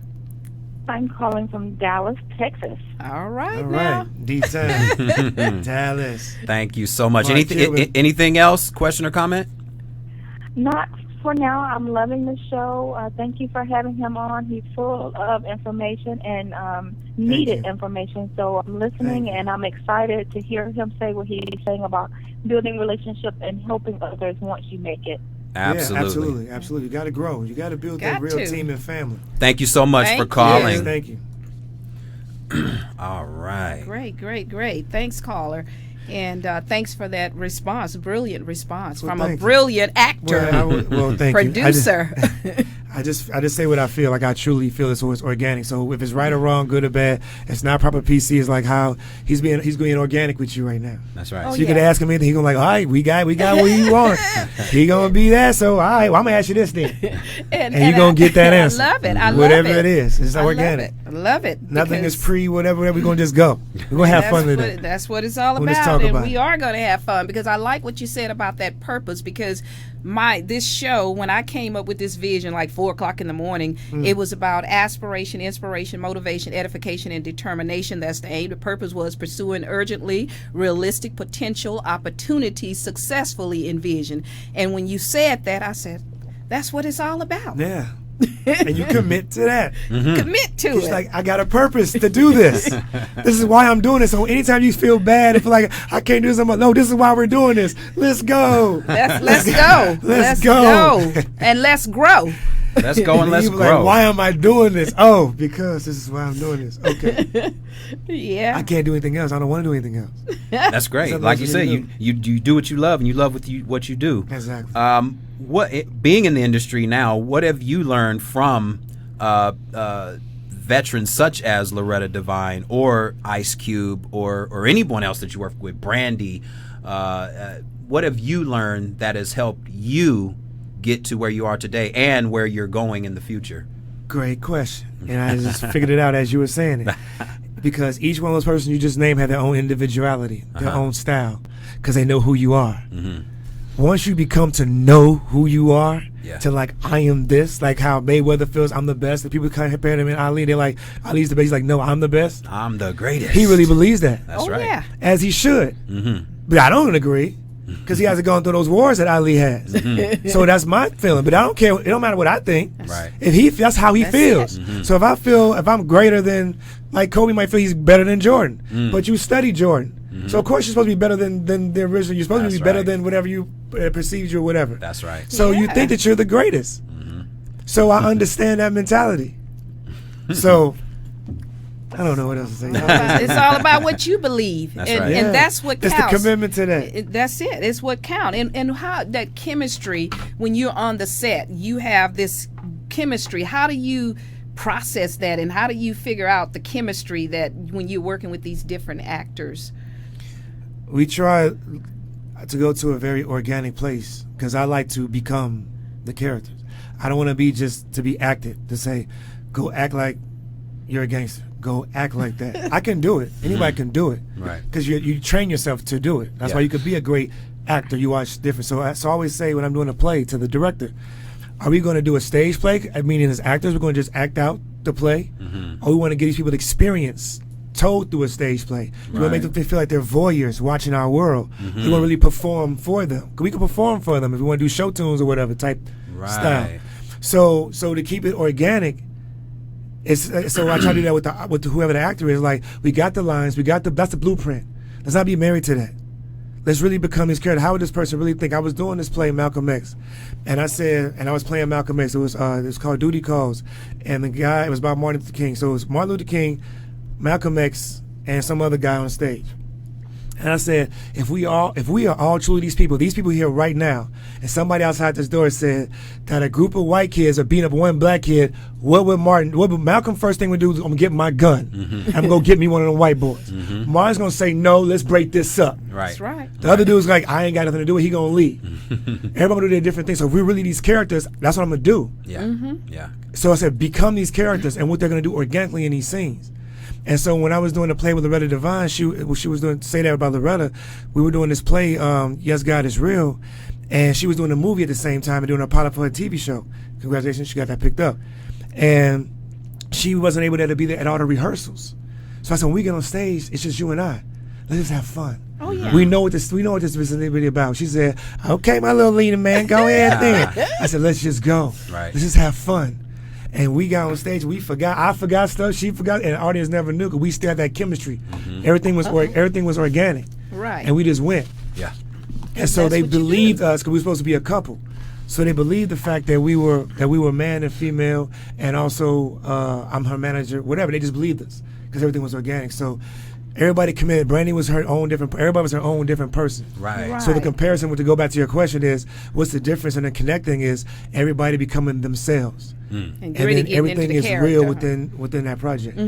S13: I'm calling from Dallas, Texas.
S6: All right.
S11: D-Town. Dallas.
S12: Thank you so much. Anything else? Question or comment?
S13: Not for now. I'm loving the show. Thank you for having him on. He's full of information and needed information. So I'm listening, and I'm excited to hear him say what he's saying about building relationships and helping others once you make it.
S12: Absolutely.
S11: Yeah, absolutely. You got to grow. You got to build that real team and family.
S12: Thank you so much for calling.
S11: Yes, thank you.
S12: All right.
S6: Great. Thanks, caller. And thanks for that response, brilliant response from a
S11: thank
S6: brilliant actor,
S11: thank
S6: producer.
S11: I just say what I feel. Like, I truly feel it's always organic. So if it's right or wrong, good or bad, it's not proper PC. It's like how he's being organic with you right now.
S12: That's right.
S11: So you can ask him anything. He's gonna like, all right, we got what you want. He gonna be that. So all right, well, I'm gonna ask you this then, and you're gonna get that answer.
S6: I love it.
S11: Whatever it is, it's organic.
S6: I love it.
S11: Nothing is whatever. We're gonna just go. We're gonna have fun today.
S6: That's what it's all about, and we are gonna have fun, because I like what you said about that purpose. Because this show, when I came up with this vision, like 4:00 in the morning, it was about aspiration, inspiration, motivation, edification, and determination. That's the aim. The purpose was pursuing urgently realistic potential opportunities successfully envisioned. And when you said that, I said, that's what it's all about.
S11: Yeah. And you commit to that.
S6: Commit to
S11: it's
S6: it.
S11: Like, I got a purpose to do this. This is why I'm doing this. So anytime you feel bad and feel like I can't do something, no, this is why we're doing this. Let's go.
S6: Let's go. Let's go. And let's grow.
S12: Let's go and let's
S11: You
S12: grow.
S11: Like, why am I doing this? Oh, because this is why I'm doing this. Okay.
S6: Yeah.
S11: I can't do anything else. I don't want to do anything else.
S12: That's great. Like you said, you do what you love, and you love what you do.
S11: Exactly.
S12: Being in the industry now, what have you learned from veterans such as Loretta Devine or Ice Cube or anyone else that you work with, Brandy? What have you learned that has helped you get to where you are today and where you're going in the future?
S11: Great question. And I just figured it out as you were saying it. Because each one of those persons you just named have their own individuality, their own style, because they know who you are. Once you become to know who you are, to like, I am this, like how Mayweather feels, I'm the best. The people kind of compare him and Ali, they're like, Ali's the best. He's like, no, I'm the best.
S12: I'm the greatest.
S11: He really believes that.
S12: That's right.
S6: Yeah.
S11: As he should. But I don't agree, because he hasn't gone through those wars that Ali has. So that's my feeling. But I don't care. It don't matter what I think.
S12: Right.
S11: If that's how he feels. So if I'm greater than, like Kobe might feel he's better than Jordan, but you study Jordan. So of course you're supposed to be better than the original. You're supposed to be better than whatever you perceived you or whatever.
S12: That's right.
S11: So you think that you're the greatest. So I understand that mentality. So I don't know what else to say.
S6: It's all about what you believe,
S11: That's
S6: and,
S11: right.
S6: and that's what counts.
S11: It's the commitment to that.
S6: That's it. It's what counts, and how that chemistry when you're on the set, you have this chemistry. How do you process that, and how do you figure out the chemistry that when you're working with these different actors?
S11: We try to go to a very organic place because I like to become the characters. I don't want to be just to be acted, to say, go act like you're a gangster. Go act like that. I can do it. Anybody can do it.
S12: Right.
S11: Because you train yourself to do it. That's why you could be a great actor. You watch different. So I always say when I'm doing a play to the director, are we going to do a stage play? I mean, as actors, we're going to just act out the play? Or we want to get these people the experience told through a stage play. We want to make them feel like they're voyeurs watching our world. We want to really perform for them. We can perform for them if we want to do show tunes or whatever type style. So to keep it organic, so I try to do that with whoever the actor is. Like, we got the lines, that's the blueprint. Let's not be married to that. Let's really become his character. How would this person really think? I was doing this play, Malcolm X, and I was playing Malcolm X. It was called Duty Calls, and it was about Martin Luther King. So it was Martin Luther King, Malcolm X, and some other guy on stage. And I said, if we are all truly these people here right now, and somebody outside this door said that a group of white kids are beating up one black kid, what would Malcolm first thing would do is I'm gonna get my gun. I'm gonna get me one of them white boys. Martin's gonna say, no, let's break this up.
S12: Right.
S6: That's right.
S11: The other dude's like, I ain't got nothing to do with it, he gonna leave. Everybody gonna do their different things. So if we're really these characters, that's what I'm gonna do.
S12: Yeah.
S11: So I said, become these characters and what they're gonna do organically in these scenes. And so when I was doing the play with Loretta Devine, she was doing Say That about Loretta. We were doing this play, Yes, God Is Real, and she was doing a movie at the same time and doing a pilot for her TV show. Congratulations, she got that picked up. And she wasn't able to be there at all the rehearsals. So I said, when we get on stage, it's just you and I. Let's just have fun.
S6: Oh yeah.
S11: We know what this is really about. She said, okay, my little leading man, go ahead then. I said, let's just go.
S12: Right.
S11: Let's just have fun. And we got on stage. I forgot stuff. She forgot, and the audience never knew because we still had that chemistry. Everything was organic.
S6: Right.
S11: And we just went.
S12: Yeah.
S11: And so they believed us because we were supposed to be a couple. So they believed the fact that we were man and female, and also I'm her manager. Whatever. They just believed us because everything was organic. So everybody committed. Brandy was her own different. Everybody was her own different person.
S12: Right.
S11: So the comparison, to go back to your question, is what's the difference in the connecting is everybody becoming themselves.
S6: And
S11: then everything is real
S6: character.
S11: within that project.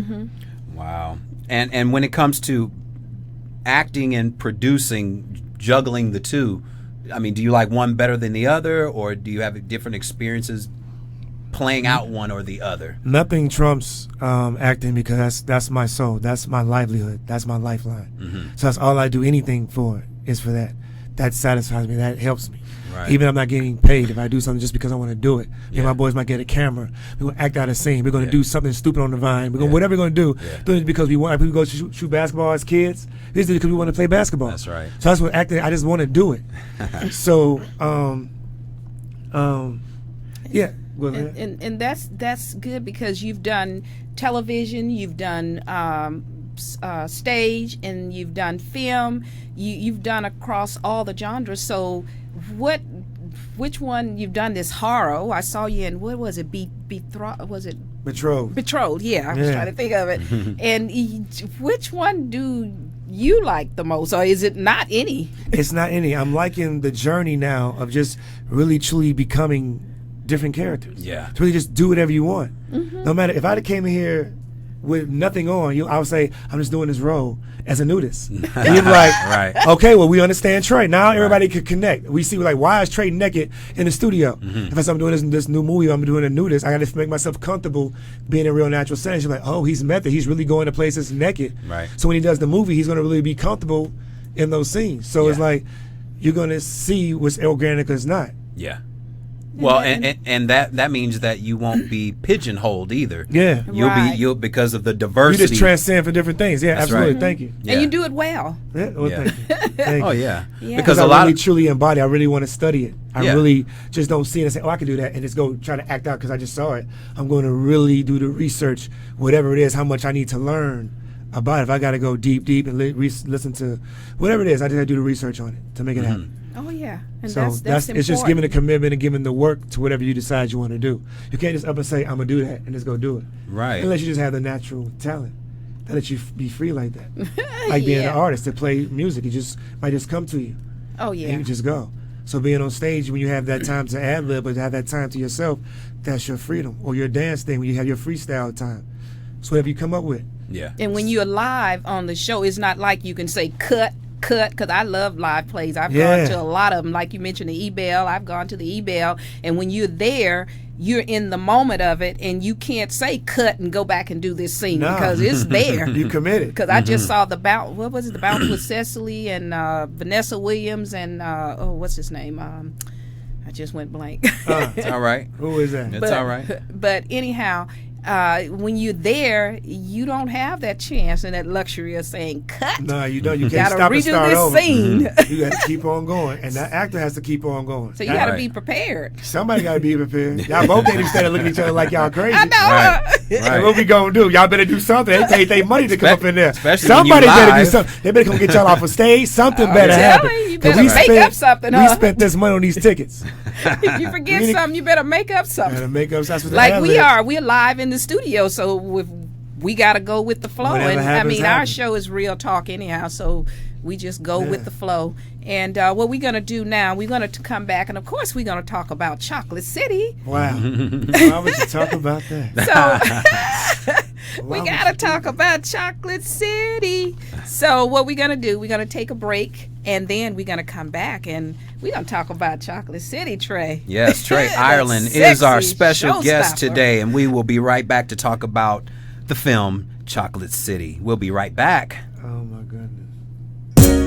S12: Wow. And when it comes to acting and producing, juggling the two, I mean, do you like one better than the other, or do you have different experiences playing out one or the other?
S11: Nothing trumps acting because that's my soul, that's my livelihood, that's my lifeline. So that's all I do. Anything for is for that. That satisfies me. That helps me.
S12: Right.
S11: Even if I'm not getting paid, if I do something just because I want to do it. Me and my boys might get a camera. We're going to act out a scene. We're going to do something stupid on the vine. We're gonna, whatever we're going to do, do it because we want. People go shoot basketball as kids. This is because we want to play basketball.
S12: That's right.
S11: So that's what acting. I just want to do it. So, yeah. Go ahead.
S6: And that's good because you've done television, you've done stage, and you've done film. You've done across all the genres. So what which one you've done this horror? Oh, I saw you in, what was it? Was it
S11: Betrothed?
S6: Betrothed, yeah. I was trying to think of it. And which one do you like the most, or is it not any?
S11: It's not any. I'm liking the journey now of just really truly becoming different characters.
S12: Yeah.
S11: To really just do whatever you want. No matter, if I came in here with nothing on, I would say, I'm just doing this role as a nudist. And you'd be like,
S12: Right.
S11: okay, well, we understand Trey. Now everybody could connect. We see, like, why is Trey naked in the studio? If I'm doing this new movie, I'm doing a nudist, I got to make myself comfortable being in real natural settings. You're like, oh, he's method. He's really going to places naked.
S12: Right.
S11: So when he does the movie, he's going to really be comfortable in those scenes. So it's like, you're going to see what's organic or it's not.
S12: Yeah. Well, and that means that you won't be pigeonholed either.
S11: Yeah.
S12: You'll because of the diversity.
S11: You just transcend for different things. Yeah,
S12: That's
S11: absolutely.
S12: right.
S11: Thank you.
S6: And you do it well.
S11: Yeah. Well,
S12: Yeah.
S11: thank you. Thank
S12: Oh
S11: you.
S12: yeah.
S6: Yeah.
S11: Because I really truly embody. I really want to study it. I really just don't see it and say, oh, I can do that, and just go try to act out because I just saw it. I'm going to really do the research, whatever it is, how much I need to learn about it. If I got to go deep and listen to whatever it is, I just got to do the research on it to make it happen.
S6: Oh yeah, and
S11: So
S6: that's
S11: it's just giving the commitment and giving the work to whatever you decide you want to do. You can't just up and say, I'm going to do that, and just go do it.
S12: Right.
S11: Unless you just have the natural talent that lets you be free like that. Like being an artist to play music, it just might just come to you.
S6: Oh yeah.
S11: And you just go. So being on stage when you have that time to ad-lib, but have that time to yourself, that's your freedom. Or your dance thing when you have your freestyle time. So whatever you come up with.
S12: Yeah.
S6: And when you're live on the show, it's not like you can say cut, because I love live plays. I've gone to a lot of them. Like you mentioned the E-Bell, I've gone to the E-Bell. And when you're there, you're in the moment of it, and you can't say cut and go back and do this scene because it's there.
S11: You committed.
S6: Because I just saw the bounce. What was it? The bounce with Cecily and Vanessa Williams and what's his name? I just went blank.
S12: It's all right.
S11: Who is that?
S12: It's all right.
S6: But anyhow, when you're there, you don't have that chance and that luxury of saying cut.
S11: No, you don't. You can't stop and start over. You got to keep on going, and that actor has to keep on going.
S6: So you got to be prepared.
S11: Somebody got to be prepared. Y'all both can't even stand and look at each other like y'all crazy.
S6: I know.
S11: Right. What we gonna do? Y'all better do something. They paid their money to come up in there.
S12: Especially
S11: Somebody
S12: when you
S11: better do
S12: live.
S11: something. They better come get y'all off of stage. Something better happen.
S6: You better make up something.
S11: We spent this money on these tickets.
S6: If you forget something, you better make up something.
S11: Better make up something.
S6: Like we're live in the studio, so we got to go with the flow.
S11: Whatever
S6: And
S11: happens,
S6: our
S11: happens.
S6: show is real talk anyhow, so we just go with the flow. And what we're going to do now, we're going to come back, and of course we're going to talk about Chocolate City.
S11: Wow. Why would you talk about that?
S6: So we got to talk about Chocolate City. So what we're going to do, we're going to take a break, and then we're going to come back, and we're going to talk about Chocolate City, Trey.
S12: Yes, Trey Ireland is our special guest today, and we will be right back to talk about the film Chocolate City. We'll be right back.
S11: Oh my goodness.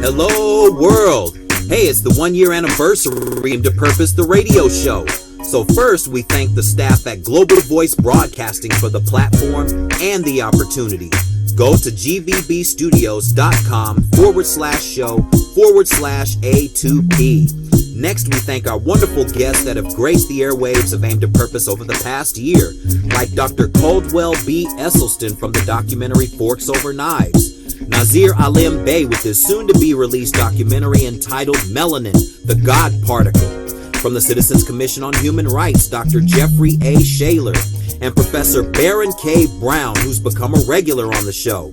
S14: Hello, world. Hey, it's the 1-year anniversary of To Purpose the radio show. So first, we thank the staff at Global Voice Broadcasting for the platform and the opportunity. Go to gvbstudios.com/show/A2P. Next, we thank our wonderful guests that have graced the airwaves of Aim to Purpose over the past year, like Dr. Caldwell B. Esselstyn from the documentary Forks Over Knives, Nazir Alim Bey with his soon-to-be-released documentary entitled Melanin, The God Particle, from the Citizens Commission on Human Rights, Dr. Jeffrey A. Shaler, and Professor Baron K. Brown, who's become a regular on the show.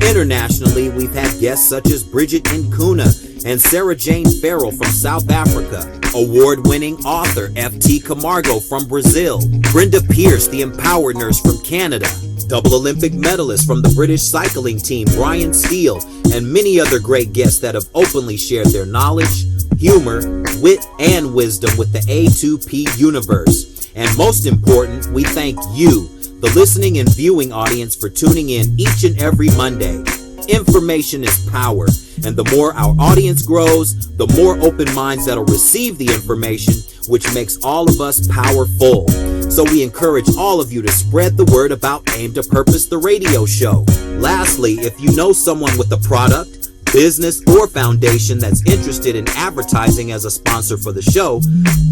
S14: Internationally, we've had guests such as Bridget Nkuna and Sarah Jane Farrell from South Africa, award-winning author F.T. Camargo from Brazil, Brenda Pierce, the Empowered Nurse from Canada, double Olympic medalist from the British cycling team Brian Steele, and many other great guests that have openly shared their knowledge, humor, wit, and wisdom with the A2P universe. And most important, we thank you, the listening and viewing audience, for tuning in each and every Monday. Information is power, and the more our audience grows, the more open minds that'll receive the information, which makes all of us powerful. So we encourage all of you to spread the word about Aim to Purpose the radio show. Lastly, if you know someone with a product, business, or foundation that's interested in advertising as a sponsor for the show,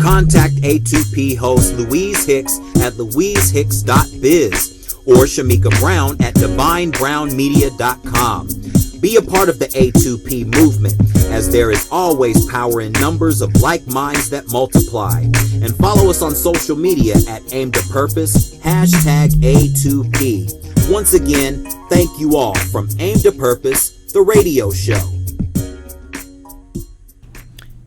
S14: contact A2P host Louise Hicks at louisehicks.biz or Shamika Brown at divinebrownmedia.com. Be a part of the A2P movement, as there is always power in numbers of like minds that multiply. And follow us on social media at Aim to Purpose, #A2P. Once again, thank you all from Aim to Purpose, the radio show.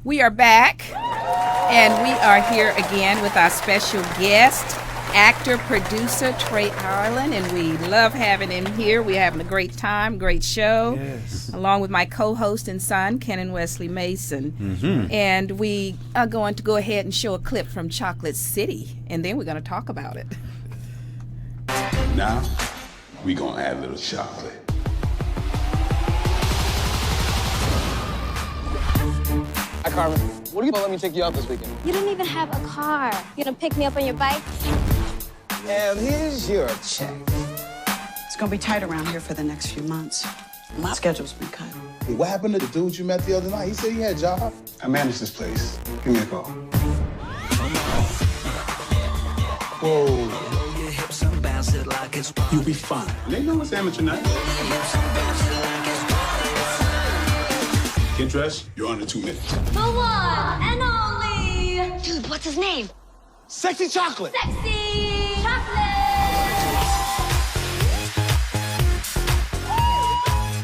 S6: We are back, and we are here again with our special guest, actor, producer, Trey Ireland, and we love having him here. We're having a great time, great show,
S11: Yes.
S6: along with my co-host and son, Kennon Wesley Mason.
S12: Mm-hmm.
S6: And we are going to go ahead and show a clip from Chocolate City, and then we're going to talk about it.
S15: Now, we gonna add a little chocolate.
S16: Hi, Carmen. What are you gonna let me take you out this weekend?
S17: You don't even have a car. You gonna pick me up on your bike?
S16: And here's your check.
S18: It's gonna be tight around here for the next few months. My schedule's been cut.
S15: Hey, what happened to the dude you met the other night? He said he had a job. I manage this place. Give me a call. Whoa. You'll be fine. They know it's amateur night. Get dressed. You're under 2 minutes.
S17: The one and only. Dude, what's his name?
S16: Sexy Chocolate.
S17: Sexy Chocolate.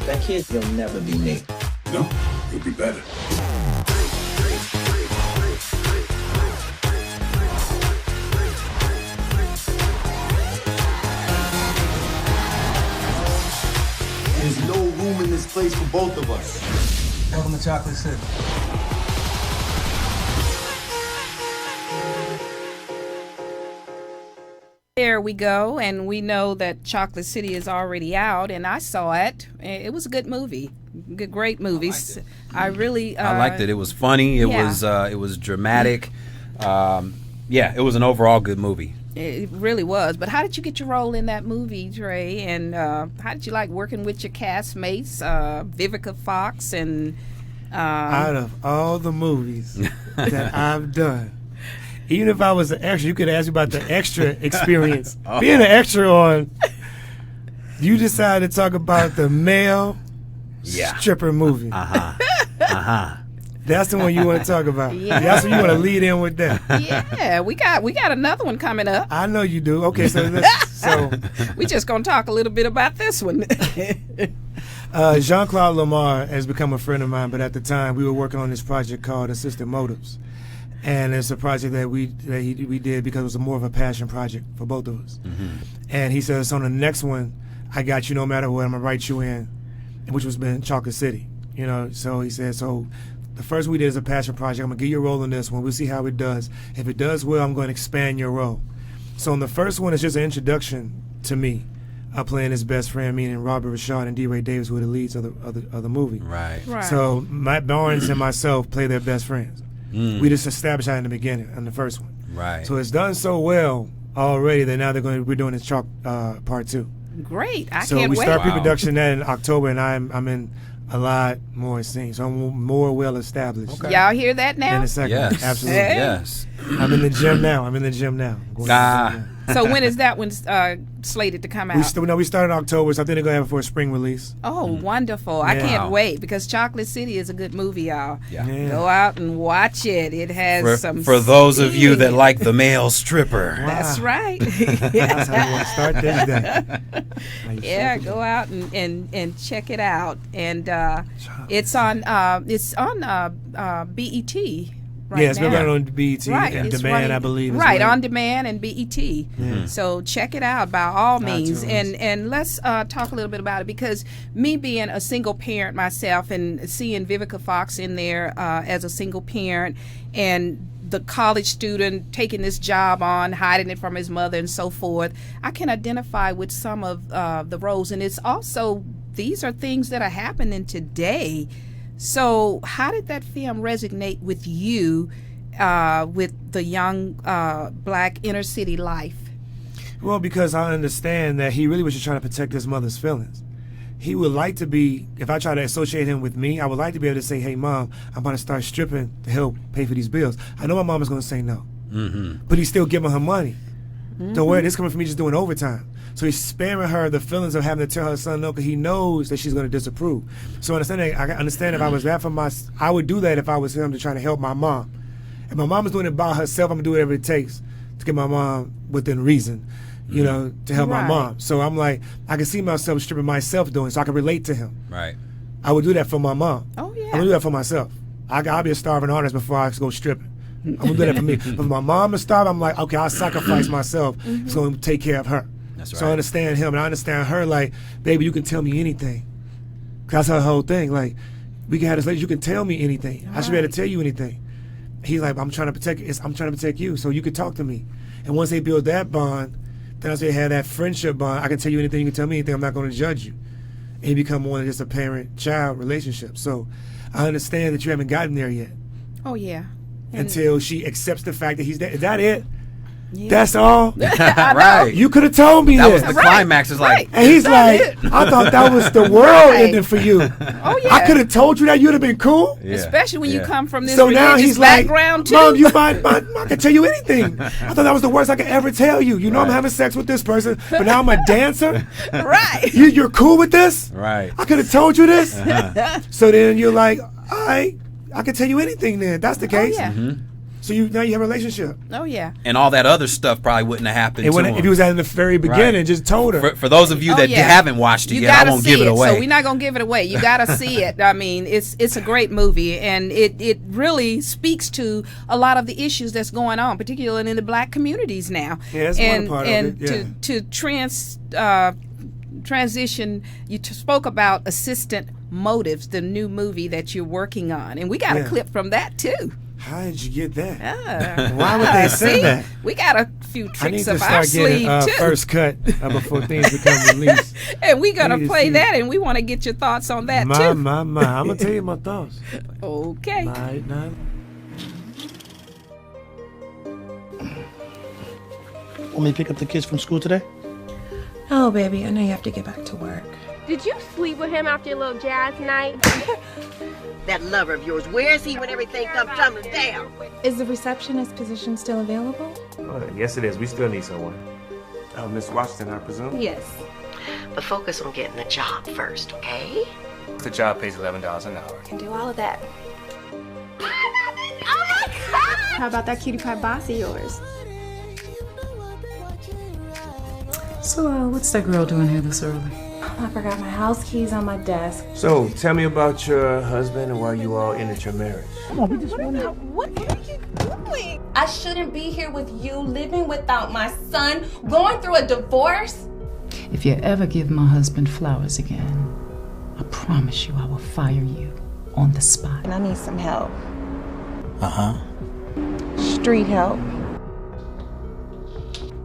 S9: That kid, he'll never be me.
S15: No, you'll be better.
S9: There's no room in this place for both of us.
S16: Welcome to Chocolate City.
S6: There we go, and we know that Chocolate City is already out, and I saw it. It was a good movie, great movie. I really
S12: I liked it. It was funny. It was dramatic. Yeah, it was an overall good movie.
S6: It really was. But how did you get your role in that movie, Trey? And how did you like working with your castmates, Vivica Fox and?
S11: Out of all the movies that I've done, even if I was an extra, you could ask me about the extra experience. Being an extra on, you decided to talk about the male stripper movie. That's the one you want to talk about.
S6: Yeah.
S11: That's what you want to lead in with that.
S6: Yeah, we got another one coming up.
S11: I know you do. Okay, so
S6: we just gonna talk a little bit about this one.
S11: Jean-Claude Lamar has become a friend of mine, but at the time we were working on this project called Assisted Motives, and it's a project that we did because it was more of a passion project for both of us.
S12: Mm-hmm.
S11: And he says, on the next one, I got you no matter what. I'm gonna write you in, which was been Chocolate City. You know, so he said so. The first one we did is a passion project. I'm going to give you a role in this one. We'll see how it does. If it does well, I'm going to expand your role. So in the first one, it's just an introduction to me. Playing his best friend, meaning Robert Rashad and D. Ray Davis, who are the leads of the movie.
S12: Right.
S11: So Matt Barnes and myself play their best friends. We just established that in the beginning, in the first one.
S12: Right.
S11: So it's done so well already that now we're doing this part 2.
S6: Great. I can't
S11: So we
S6: wait.
S11: start pre-production that in October, and I'm in a lot more scenes. So I'm more well established.
S6: Okay. Y'all hear that now?
S11: In a second.
S12: Yes.
S11: Absolutely.
S6: Hey.
S12: Yes.
S11: I'm in the gym now. I'm going to the gym now.
S6: So when is that one slated to come out?
S11: We started in October, so I think they're going to have it for a spring release.
S6: Oh, wonderful. I can't wait because Chocolate City is a good movie, y'all.
S12: Yeah.
S6: Go out and watch it. It has some
S12: for those of you that like the male stripper.
S6: Wow. That's right.
S11: That's how you want to start this day.
S6: Yeah, go out and check it out. And it's on BET. Right
S11: it's been running on BET
S6: and
S11: Demand,
S6: running,
S11: I believe.
S6: Right,
S11: well.
S6: On Demand and BET. So check it out by all means. And let's talk a little bit about it, because me being a single parent myself and seeing Vivica Fox in there as a single parent, and the college student taking this job on, hiding it from his mother and so forth, I can identify with some of the roles. And it's also, these are things that are happening today. So how did that film resonate with you, with the young black inner city life?
S11: Well, because I understand that he really was just trying to protect his mother's feelings. He would like to be, if I try to associate him with me, I would like to be able to say, hey, Mom, I'm going to start stripping to help pay for these bills. I know my mom is going to say no. But he's still giving her money. Don't worry, this coming from me just doing overtime. So he's sparing her the feelings of having to tell her son no, because he knows that she's going to disapprove. So I understand if I was that for I would do that if I was him to try to help my mom. If my mom is doing it by herself, I'm going to do whatever it takes to get my mom within reason, you know, to help my mom. So I'm like, I can see myself stripping myself doing it, so I can relate to him.
S12: Right.
S11: I would do that for my mom.
S6: Oh, yeah.
S11: I would do that for myself. I'll be a starving artist before I go stripping. I'm going to do that for me. If my mom is starving, I'm like, okay, I'll sacrifice myself. It's going to take care of her.
S12: That's right.
S11: So I understand him, and I understand her, like, baby, you can tell me anything. That's her whole thing. Like, we can have this, you can tell me anything. I should be able to tell you anything. He's like, I'm trying to protect you, so you can talk to me. And once they build that bond, then as they have that friendship bond, I can tell you anything, you can tell me anything, I'm not going to judge you. And you become more than just a parent-child relationship. So I understand that you haven't gotten there yet.
S6: Oh, yeah.
S11: Until she accepts the fact that he's there. Is that it? Yeah. That's all?
S12: Right.
S11: You could have told me
S12: that was the climax. Is like,
S11: and he's like, I thought that was the world ending for you.
S6: Oh, yeah.
S11: I could have told you that. You'd have been cool.
S6: Yeah. Especially when you come from this
S11: so
S6: religious
S11: now he's
S6: background,
S11: like,
S6: too.
S11: Mom, I can tell you anything. I thought that was the worst I could ever tell you. You know I'm having sex with this person, but now I'm a dancer.
S6: Right.
S11: You're cool with this?
S12: Right.
S11: I could have told you this. So then you're like, all right, I can tell you anything then. That's the case.
S6: Oh, yeah.
S11: So now you have a relationship.
S6: Oh, yeah.
S12: And all that other stuff probably wouldn't have happened to him.
S11: If he was at the very beginning, just told her.
S12: For those of you that haven't watched it yet, I won't give it away.
S6: So we're not going to give it away. You got to see it. I mean, it's a great movie, and it really speaks to a lot of the issues that's going on, particularly in the black communities now.
S11: Yeah, that's one part of it. Yeah.
S6: to transition, you spoke about Assistant Motives, the new movie that you're working on, and we got a clip from that too.
S11: How did you get that? Why would they say that?
S6: We got a few tricks up our
S11: I need to start
S6: sleeve
S11: getting
S6: too.
S11: First cut before things become released.
S6: And we're gonna play that, and we want to get your thoughts on that too.
S11: I'm gonna tell you my thoughts.
S6: Okay.
S11: Now.
S19: Want me to pick up the kids from school today?
S20: Oh, baby, I know you have to get back to work.
S17: Did you sleep with him after your little jazz night?
S21: That lover of yours, where is he when everything comes tumbling down?
S20: Is the receptionist position still available?
S22: Yes, it is. We still need someone. Miss Washington, I presume?
S21: Yes. But focus on getting the job first, okay?
S22: The job pays $11 an hour.
S20: Can do all of that. Oh my God! How about that cutie pie boss of yours?
S18: So, what's that girl doing here this early?
S20: I forgot my house keys on my desk.
S22: So, tell me about your husband and why you all ended your marriage.
S20: Come on, we just went out. What are you doing? I shouldn't be here with you, living without my son, going through a divorce.
S18: If you ever give my husband flowers again, I promise you I will fire you on the spot.
S20: And I need some help.
S18: Uh-huh.
S20: Street help.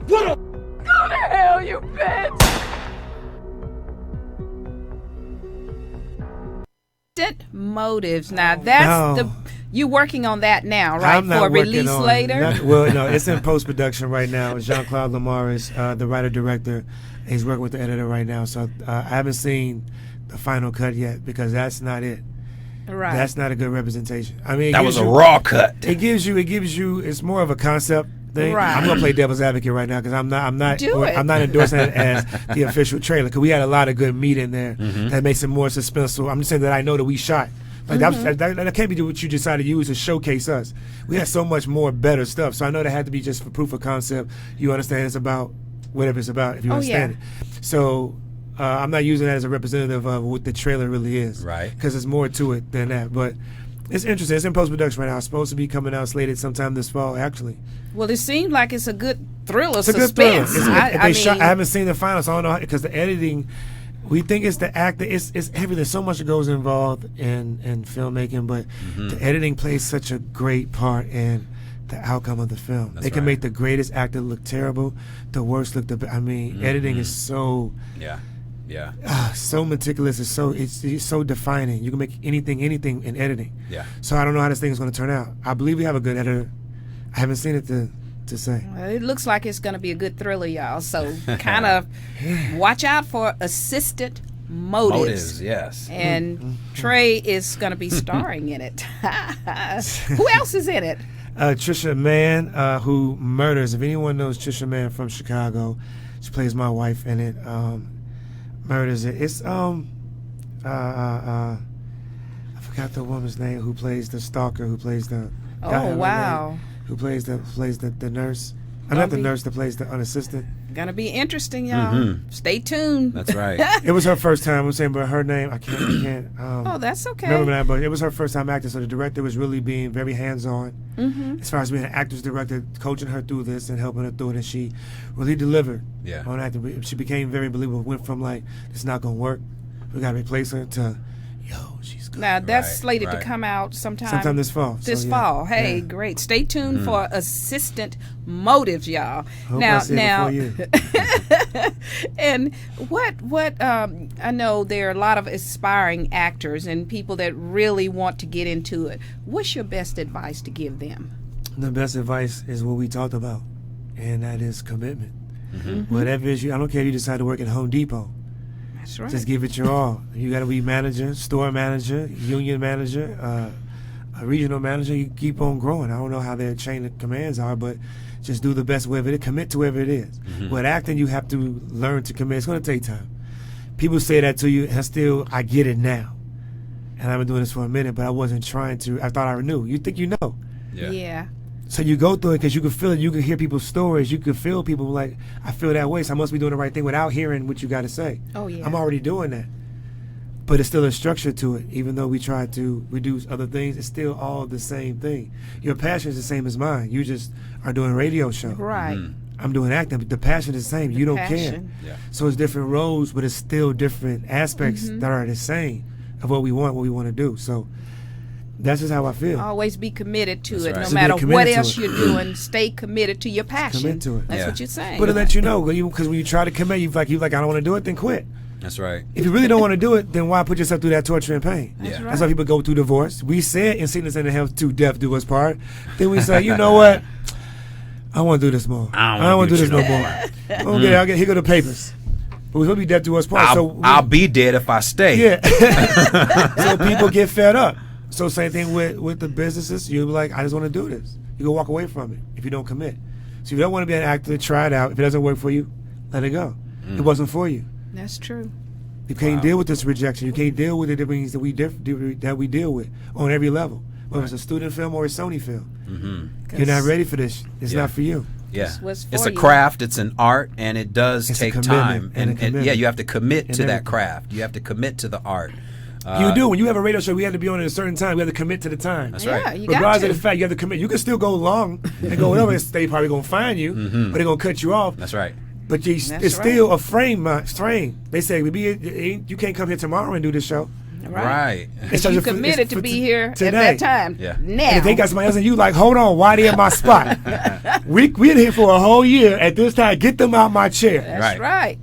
S21: What?
S20: Go to hell, you bitch!
S6: Motives. Now that's you working on that now, right?
S11: I'm not
S6: for release later.
S11: No, it's in post production right now. Jean-Claude Lamar is the writer director. He's working with the editor right now. So I haven't seen the final cut yet because that's not it.
S6: Right.
S11: That's not a good representation. I mean,
S12: that was a raw cut.
S11: It gives you. It's more of a concept thing.
S6: Right.
S11: I'm gonna play devil's advocate right now because I'm not endorsing it as the official trailer because we had a lot of good meat in there that makes it more suspenseful. I'm just saying that I know that we shot. Like that can't be what you decided to use to showcase us. We had so much more better stuff. So I know that had to be just for proof of concept. You understand it's about whatever it's about if you understand it. So I'm not using that as a representative of what the trailer really is.
S12: Right.
S11: Because there's more to it than that. But it's interesting. It's in post-production right now. It's supposed to be coming out slated sometime this fall, actually.
S6: Well, it seems like it's a good thriller,
S11: It's a
S6: suspense.
S11: good thriller. I haven't seen the final, so I don't know because the editing. We think it's the actor. It's everything. There's so much that goes involved in filmmaking, but the editing plays such a great part in the outcome of the film. They can make the greatest actor look terrible, the worst look the best. I mean, editing is so so meticulous. It's so defining. You can make anything in editing.
S12: Yeah.
S11: So I don't know how this thing is going to turn out. I believe we have a good editor. I haven't seen it to say.
S6: Well, it looks like it's going to be a good thriller, y'all. So kind of watch out for Assistant Motives.
S12: Yes.
S6: And Trey is going to be starring in it. Who else is in it?
S11: Trisha Mann, who murders. If anyone knows Trisha Mann from Chicago, she plays my wife in it. Murders it. It's I forgot the woman's name who plays the stalker, who plays the
S6: Oh wow.
S11: Who plays the nurse. Not the nurse that plays the unassisted.
S6: Gonna be interesting, y'all. Stay tuned.
S12: That's right.
S11: It was her first time. I'm saying, but her name I can't.
S6: Oh, that's okay.
S11: Remember that, but it was her first time acting. So the director was really being very hands-on as far as being an actor's director, coaching her through this and helping her through it. And she really delivered on acting. She became very believable. Went from like it's not gonna work, we gotta replace her to she's good.
S6: Now that's slated to come out sometime
S11: this fall.
S6: This fall. Hey, great. Stay tuned for Assistant Motives, y'all.
S11: Hope
S6: now,
S11: I see it before you.
S6: and what I know there are a lot of aspiring actors and people that really want to get into it. What's your best advice to give them?
S11: The best advice is what we talked about, and that is commitment. Whatever it is I don't care if you decide to work at Home Depot.
S6: That's right.
S11: Just give it your all. You got to be manager, store manager, union manager, a regional manager. You keep on growing. I don't know how their chain of commands are, but just do the best wherever it is. Commit to wherever it is. With acting, you have to learn to commit. It's going to take time. People say that to you, and I get it now. And I've been doing this for a minute, but I wasn't trying to. I thought I knew. You think you know.
S6: Yeah.
S11: So you go through it because you can feel it. You can hear people's stories. You can feel people like, I feel that way, so I must be doing the right thing without hearing what you got to say.
S6: Oh, yeah.
S11: I'm already doing that. But it's still a structure to it. Even though we try to reduce other things, it's still all the same thing. Your passion is the same as mine. You just are doing a radio show.
S6: Right.
S11: I'm doing acting, but the passion is the same. You don't care.
S12: Yeah.
S11: So it's different roles, but it's still different aspects that are the same of what we want to do. So that's just how I feel.
S6: Always be committed to it.
S11: right.
S6: No
S11: So
S6: matter
S11: be
S6: what
S11: committed to
S6: else
S11: it.
S6: you're doing, stay committed to your passion.
S11: Commit to it.
S6: That's what you're saying.
S11: But to let you know, because when you try to commit, you like, I don't want to do it, then quit.
S12: That's right.
S11: If you really don't want to do it, then why put yourself through that torture and pain?
S12: That's
S11: That's why people go through divorce. We said in sickness and in health, to death do us part. Then we say, you know what? I want to do this more. I don't want to do this no more. Okay, here go the papers. But we're going to be death do us part.
S12: I'll be dead if I stay.
S11: Yeah. So people get fed up. So same thing with the businesses. You're like, I just want to do this. You can walk away from it if you don't commit. So if you don't want to be an actor, try it out. If it doesn't work for you, let it go. It wasn't for you.
S6: That's true.
S11: You can't deal with this rejection. You can't deal with the things that we deal with on every level. Whether it's a student film or a Sony film. You're not ready for this. It's not for you.
S12: Yeah, it's a craft, it's an art, and it does take time. And yeah, you have to commit to that craft. You have to commit to the art.
S11: You do. When you have a radio show, we have to be on at a certain time. We have to commit to the time.
S12: That's right.
S6: You
S11: Regardless
S6: got
S11: of the fact, you have to commit. You can still go long and go whatever. They probably going to find you, but they're going to cut you off.
S12: That's right.
S11: But it's still a frame. They say, you can't come here tomorrow and do this show.
S6: Right. You committed to be here
S11: today.
S6: at that time.
S12: Yeah.
S6: Now.
S11: And if they got somebody else and you like, hold on, why they in my spot? We're here for a whole year. At this time, get them out my chair.
S6: That's right.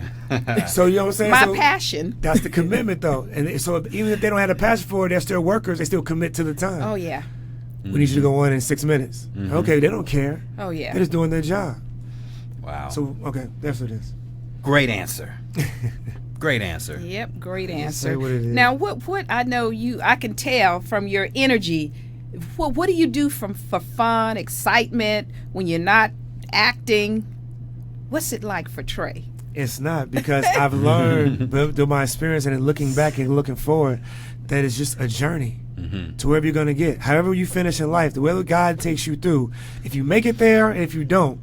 S11: So you know what I'm saying?
S6: My passion.
S11: That's the commitment, though. And so even if they don't have a passion for it, they're still workers. They still commit to the time.
S6: Oh, yeah.
S11: We need you to go on in 6 minutes. Okay, they don't care.
S6: Oh, yeah.
S11: They're just doing their job.
S12: Wow.
S11: So, okay, that's what it is.
S12: Great answer. Great answer.
S6: Yep, great
S11: Say
S6: answer.
S11: what it is.
S6: Now, what I know I can tell from your energy. What do you do for fun, excitement when you're not acting? What's it like for Trey?
S11: It's not, because I've learned through my experience and in looking back and looking forward that it's just a journey to wherever you're going to get. However you finish in life, the way God takes you through, if you make it there and if you don't,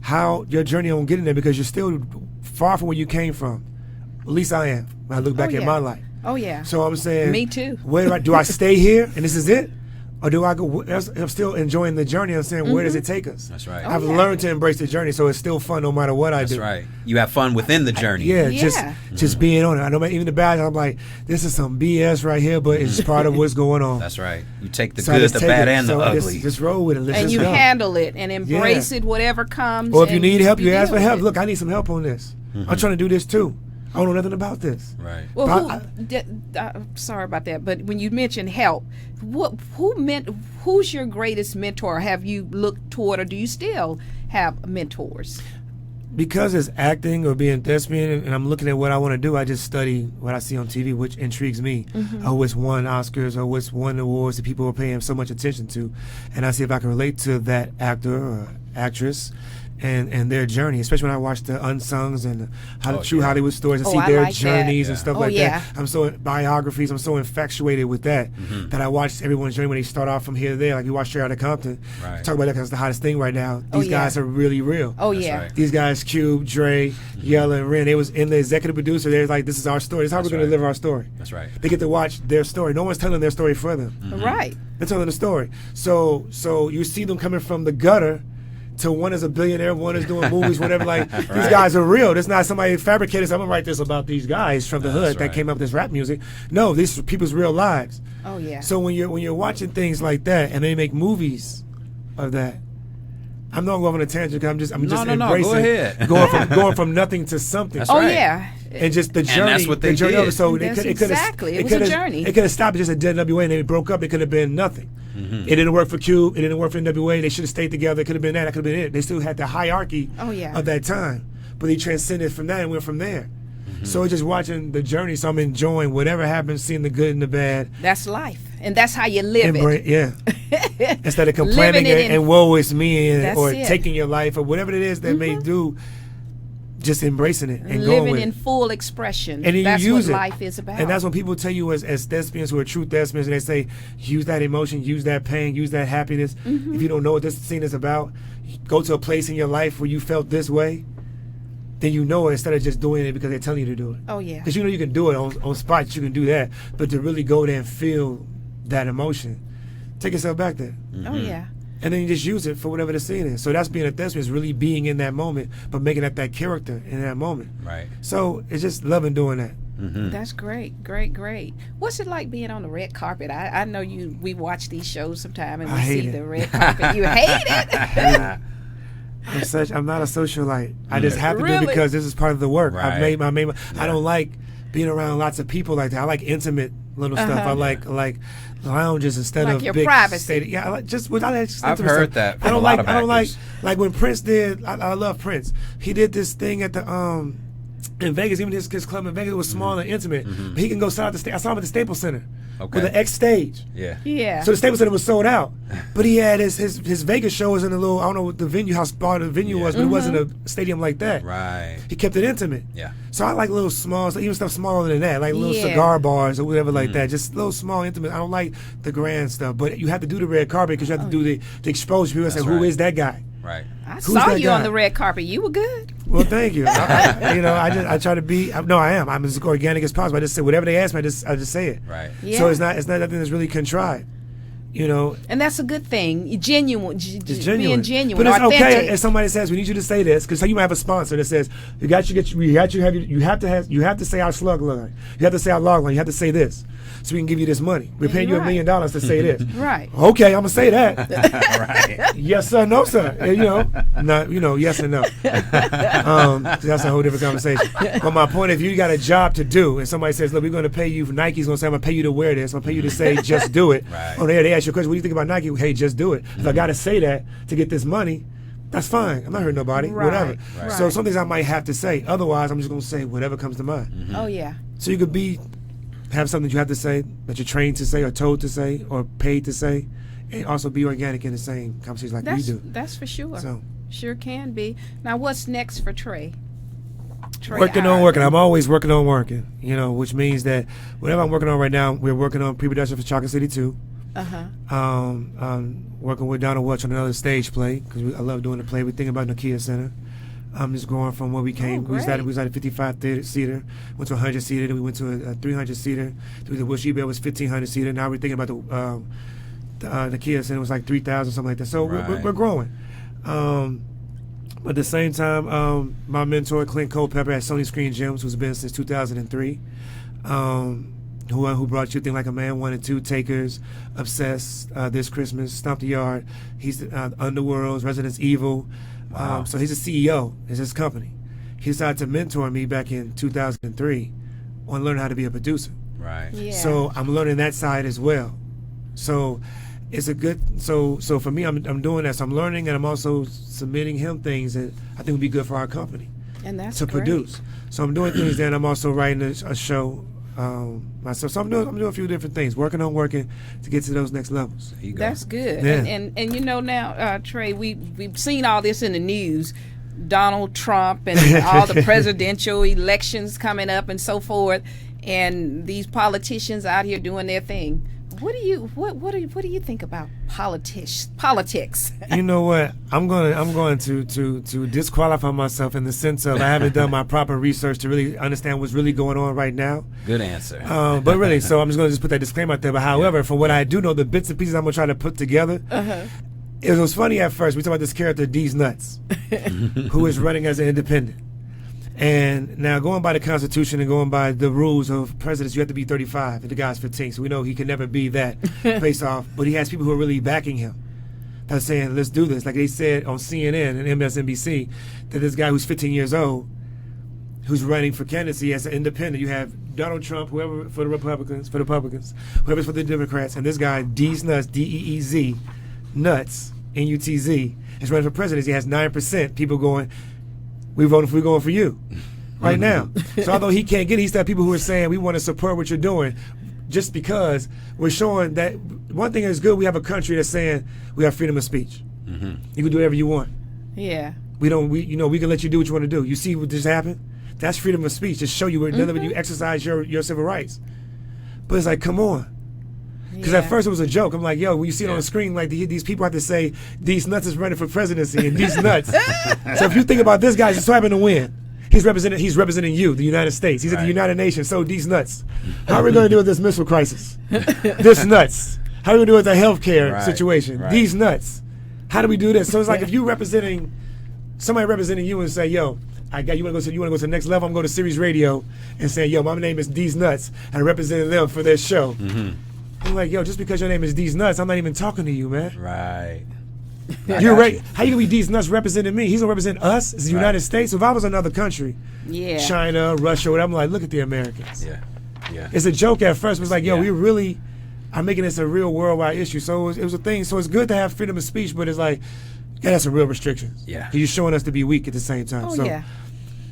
S11: how your journey on getting there, because you're still far from where you came from. At least I am when I look back at my life.
S6: Oh, yeah.
S11: So I'm saying,
S6: Me too.
S11: Where do I stay here and this is it? Or do I go? I'm still enjoying the journey. I'm saying, where does it take us?
S12: That's right.
S11: I've learned to embrace the journey, so it's still fun no matter what I do.
S12: That's right. You have fun within the journey.
S11: Just being on it. I know even the bad. I'm like, this is some BS right here, but it's part of what's going on.
S12: That's right. You take the good, the bad, and the ugly.
S11: Just roll with it.
S6: And you handle it and embrace it, whatever comes.
S11: Or if you need help, you ask for help. Look, I need some help on this. I'm trying to do this too. I don't know nothing about this.
S12: Right.
S6: Well, sorry about that, but when you mentioned help, who's your greatest mentor? Have you looked toward, or do you still have mentors?
S11: because it's acting or being thespian, and I'm looking at what I want to do, I just study what I see on TV, which intrigues me. Oh, it's won Oscars, or what's won awards that people are paying so much attention to, and I see if I can relate to that actor or actress and their journey, especially when I watch the unsungs and the true Hollywood stories and see
S6: I
S11: their
S6: like
S11: journeys
S6: that.
S11: and stuff
S6: Oh,
S11: like
S6: yeah.
S11: that. I'm so biographies. I'm so infatuated with that that I watch everyone's journey when they start off from here to there. Like you watch Straight Outta Compton.
S12: Right.
S11: Talk about that because it's the hottest thing right now.
S6: Oh,
S11: These guys
S6: yeah.
S11: are really real.
S6: Oh, That's yeah. right.
S11: These guys, Cube, Dre, Yella, and Ren, they was in the executive producer. They're like, this is our story. This is how we're going to deliver our story.
S12: That's right.
S11: They get to watch their story. No one's telling their story for them.
S6: Right.
S11: They're telling the story. So you see them coming from the gutter to one is a billionaire, one is doing movies, whatever. Like these guys are real. There's not somebody fabricated. I'm gonna write this about these guys from the hood that came up with this rap music. No, these are people's real lives.
S6: Oh yeah.
S11: So when you're watching things like that and they make movies of that, I'm not going on a tangent. I'm just embracing
S12: Go ahead.
S11: going from nothing to something.
S6: That's right. Yeah.
S11: And just the journey.
S12: And that's what they did.
S11: So
S6: That's
S11: it could
S6: exactly. It was a journey.
S11: It could have stopped at just a dead NWA and they broke up. It could have been nothing. It didn't work for Cube. It didn't work for NWA. They should have stayed together. It could have been that. That could have been it. They still had the hierarchy of that time. But they transcended from that and went from there. So it's just watching the journey. So I'm enjoying whatever happens, seeing the good and the bad.
S6: That's life. And that's how you live it.
S11: Yeah. Instead of complaining and woe is me or
S6: it.
S11: taking your life or whatever it is they may do, just embracing it and going
S6: living
S11: with
S6: in
S11: it.
S6: full expression.
S11: And then
S6: that's
S11: you use
S6: what
S11: it.
S6: life is about.
S11: And that's when people tell you as thespians who are true thespians, and they say, use that emotion, use that pain, use that happiness. If you don't know what this scene is about, go to a place in your life where you felt this way, then you know it instead of just doing it because they're telling you to do it.
S6: Oh, yeah.
S11: Because you know you can do it on spots, you can do that. But to really go there and feel that emotion, take yourself back there.
S6: Oh, yeah.
S11: And then you just use it for whatever the scene is. So that's being a thespian, is really being in that moment, but making that character in that moment.
S12: Right.
S11: So it's just loving doing that.
S6: That's great, great. What's it like being on the red carpet? I know we watch these shows sometime and we see the red carpet. You hate it?
S11: I'm not a socialite. I just have to do it because this is part of the work.
S12: Right.
S11: I don't like being around lots of people like that. I like intimate little stuff. I like lounges instead
S6: like
S11: of
S6: your
S11: big
S6: privacy.
S11: Yeah, I like just without that.
S12: I've heard that. From
S11: I
S12: a
S11: don't
S12: lot of
S11: like when Prince did. I love Prince. He did this thing at the in Vegas. Even his club in Vegas was small and intimate. But he can go side to I saw him at the Staples Center.
S12: Okay.
S11: With an X stage.
S6: Yeah.
S11: So the Staples Center was sold out, but he had his Vegas show was in a little, I don't know what the venue, how small the venue was, but it wasn't a stadium like that.
S12: Right.
S11: He kept it intimate.
S12: Yeah.
S11: So I like little small, even stuff smaller than that, like little cigar bars or whatever like that, just little small intimate. I don't like the grand stuff, but you have to do the red carpet because you have to do the exposure. People say, who is that guy?
S12: Right.
S6: I saw you on the red carpet. You were good.
S11: Well, thank you. I try to be. No, I am. I'm as organic as possible. I just say whatever they ask me. I just say it.
S12: Right.
S6: Yeah.
S11: So it's not nothing that's really contrived.
S6: And that's a good thing. Genuine.
S11: It's genuine.
S6: Being genuine.
S11: But it's
S6: authentic.
S11: okay if somebody says we need you to say this because you might have a sponsor that says you have to say our slug line. You have to say our log line. You have to say this. So we can give you this money. We're paying you $1 million to say this.
S6: Right.
S11: Okay, I'm gonna say that.
S12: Right.
S11: Yes sir, no sir. Yes or no. That's a whole different conversation. But my point, if you got a job to do and somebody says, look, we're gonna pay you, Nike's gonna say, I'm gonna pay you to wear this, I'm gonna pay you to say just do it.
S12: Right.
S11: Oh, they ask you a question, what do you think about Nike? Hey, just do it. If I gotta say that to get this money, that's fine. I'm not hurting nobody.
S6: Right.
S11: Whatever.
S6: Right.
S11: So some things I might have to say. Otherwise, I'm just gonna say whatever comes to mind.
S6: Oh yeah.
S11: So you could have something that you have to say, that you're trained to say or told to say or paid to say, and also be organic in the same conversations like we do.
S6: That's for sure.
S11: So
S6: sure can be. Now what's next for Trey?
S11: Working on working. I'm always working on working, which means that whatever I'm working on right now, we're working on pre-production for Chocolate City 2. Working with Donald Welch on another stage play because I love doing the play. We think about Nokia Center. I'm just going from where we came. We was at a 55-seater, went to a 100-seater, then we went to a 300-seater. The Bush eBay was 1,500-seater. Now we're thinking about the Kia Center was like 3,000, something like that. So we're growing. But at the same time, my mentor Clint Culpepper at Sony Screen Gems, who's been since 2003, who brought you Think Like a Man 1 and 2, Takers, Obsessed, This Christmas, Stomp the Yard. He's Underworlds, Resident Evil.
S12: Wow.
S11: So he's a CEO. It's his company. He decided to mentor me back in 2003 on learning how to be a producer.
S12: Right.
S6: Yeah.
S11: So I'm learning that side as well. So it's a good. So for me, I'm doing that. So I'm learning, and I'm also submitting him things that I think would be good for our company.
S6: And that's
S11: to
S6: great.
S11: produce. So I'm doing things there, and I'm also writing a show myself. So I'm doing a few different things, working to get to those next levels.
S12: There you go.
S6: That's good.
S11: Yeah.
S6: And you know now, Trey, we've seen all this in the news. Donald Trump and all the presidential elections coming up and so forth, and these politicians out here doing their thing. What do you think about politics?
S11: You know what? I'm going to disqualify myself in the sense of I haven't done my proper research to really understand what's really going on right now.
S12: Good answer.
S11: But really, so I'm just going to put that disclaimer out there. But however, from what I do know, the bits and pieces I'm going to try to put together. It was funny at first. We talked about this character, D's Nuts, who is running as an independent. And now going by the Constitution and going by the rules of presidents, you have to be 35, and the guy's 15, so we know he can never be that based off. But he has people who are really backing him. That's saying, let's do this. Like they said on CNN and MSNBC, that this guy who's 15 years old, who's running for candidacy as an independent. You have Donald Trump, whoever for the Republicans, whoever's for the Democrats, and this guy, D's Nuts, D-E-E-Z, Nuts, N-U-T-Z, is running for presidency. He has 9% people going, we're going for you right now. So although he can't get it, he still have people who are saying we want to support what you're doing just because we're showing that one thing is good. We have a country that's saying we have freedom of speech. You can do whatever you want.
S6: Yeah.
S11: We can let you do what you want to do. You see what just happened? That's freedom of speech. Just show you where you exercise your civil rights. But it's like, come on. Because at first it was a joke. I'm like, yo, when you see it on the screen, like these people have to say, these nuts is running for presidency and these nuts. So if you think about this guy, just so happened to win. He's representing you, the United States. He's at the United Nations. So these nuts. How are we going to deal with this missile crisis? This nuts. How are we going to deal with the healthcare situation?
S12: Right.
S11: These nuts. How do we do this? So it's like if you representing somebody representing you and say, yo, you want to go to the next level? I'm going to Sirius Radio and say, yo, my name is These Nuts, and I represented them for their show. I'm like, yo, just because your name is These Nuts, I'm not even talking to you, man.
S12: Right.
S11: You're right. How you gonna be These Nuts representing me? He's gonna represent us as the United States. So if I was another country, China, Russia, whatever, I'm like, look at the Americans.
S12: Yeah.
S11: It's a joke at first, but it's like, yo, we really are making this a real worldwide issue. So it was a thing. So it's good to have freedom of speech, but it's like, that's some real restrictions.
S12: Yeah.
S11: He's showing us to be weak at the same time.
S6: Oh,
S11: so
S6: yeah.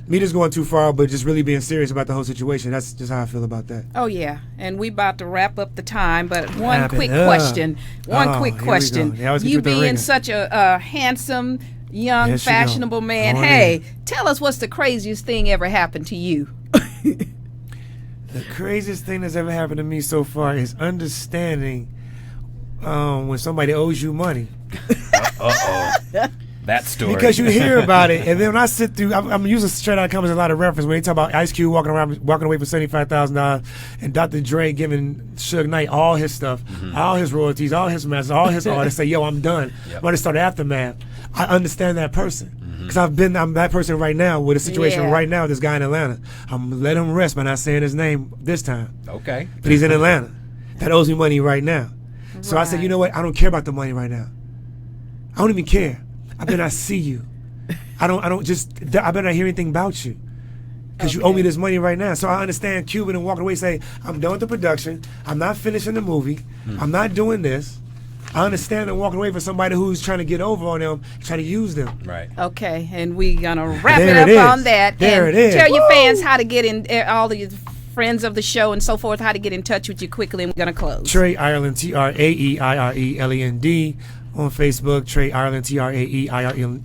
S11: Me just going too far, but just really being serious about the whole situation. That's just how I feel about that.
S6: Oh, yeah. And we about to wrap up the time, but one quick question. You being such a handsome, young, fashionable man, tell us what's the craziest thing ever happened to you?
S11: The craziest thing that's ever happened to me so far is understanding when somebody owes you money.
S12: That story.
S11: Because you hear about it, and then when I sit through, I'm using Straight Outta Compton as a lot of reference when they talk about Ice Cube walking away for $75,000, and Dr. Dre giving Suge Knight all his stuff, all his royalties, all his masters, all his art, and say, yo, I'm done. When I start Aftermath, I understand that person. Because I'm that person right now with a situation right now with this guy in Atlanta. I'm gonna let him rest by not saying his name this time.
S12: Okay.
S11: But he's in Atlanta. That owes me money right now. So I said, you know what? I don't care about the money right now. I don't even care. I better not see you. I better not hear anything about you. Because you owe me this money right now. So I understand Cuban and walking away say, I'm done with the production. I'm not finishing the movie. I'm not doing this. I understand them walking away for somebody who's trying to get over on them, trying to use them.
S12: Right.
S6: Okay, and we're going to wrap it up on that.
S11: There it is.
S6: Tell your fans how to get in, all the friends of the show and so forth, how to get in touch with you quickly, and we're going to close.
S11: Trey Ireland, TraeIreland. On Facebook, Trey Ireland, TraeIreland.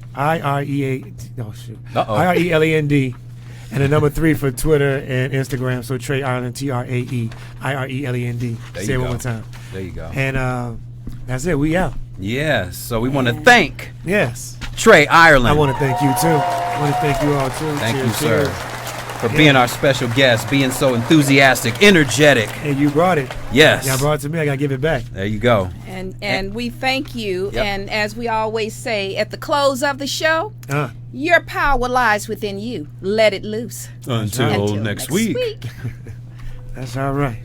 S11: IRELAND. And the number 3 for Twitter and Instagram. So Trey Ireland, TraeIreland. Say it one more time.
S12: There you go.
S11: And that's it. We out.
S12: Yes. So we want to thank Trey
S11: I
S12: Ireland.
S11: want to thank you too. I want to thank you all too.
S12: Thank you, sir, for being our special guest, being so enthusiastic, energetic.
S11: And you brought it.
S12: Yes.
S11: Y'all brought it to me. I got to give it back.
S12: There you go.
S6: And we thank you. And as we always say at the close of the show, your power lies within you. Let it loose.
S12: Until next week.
S11: That's all right.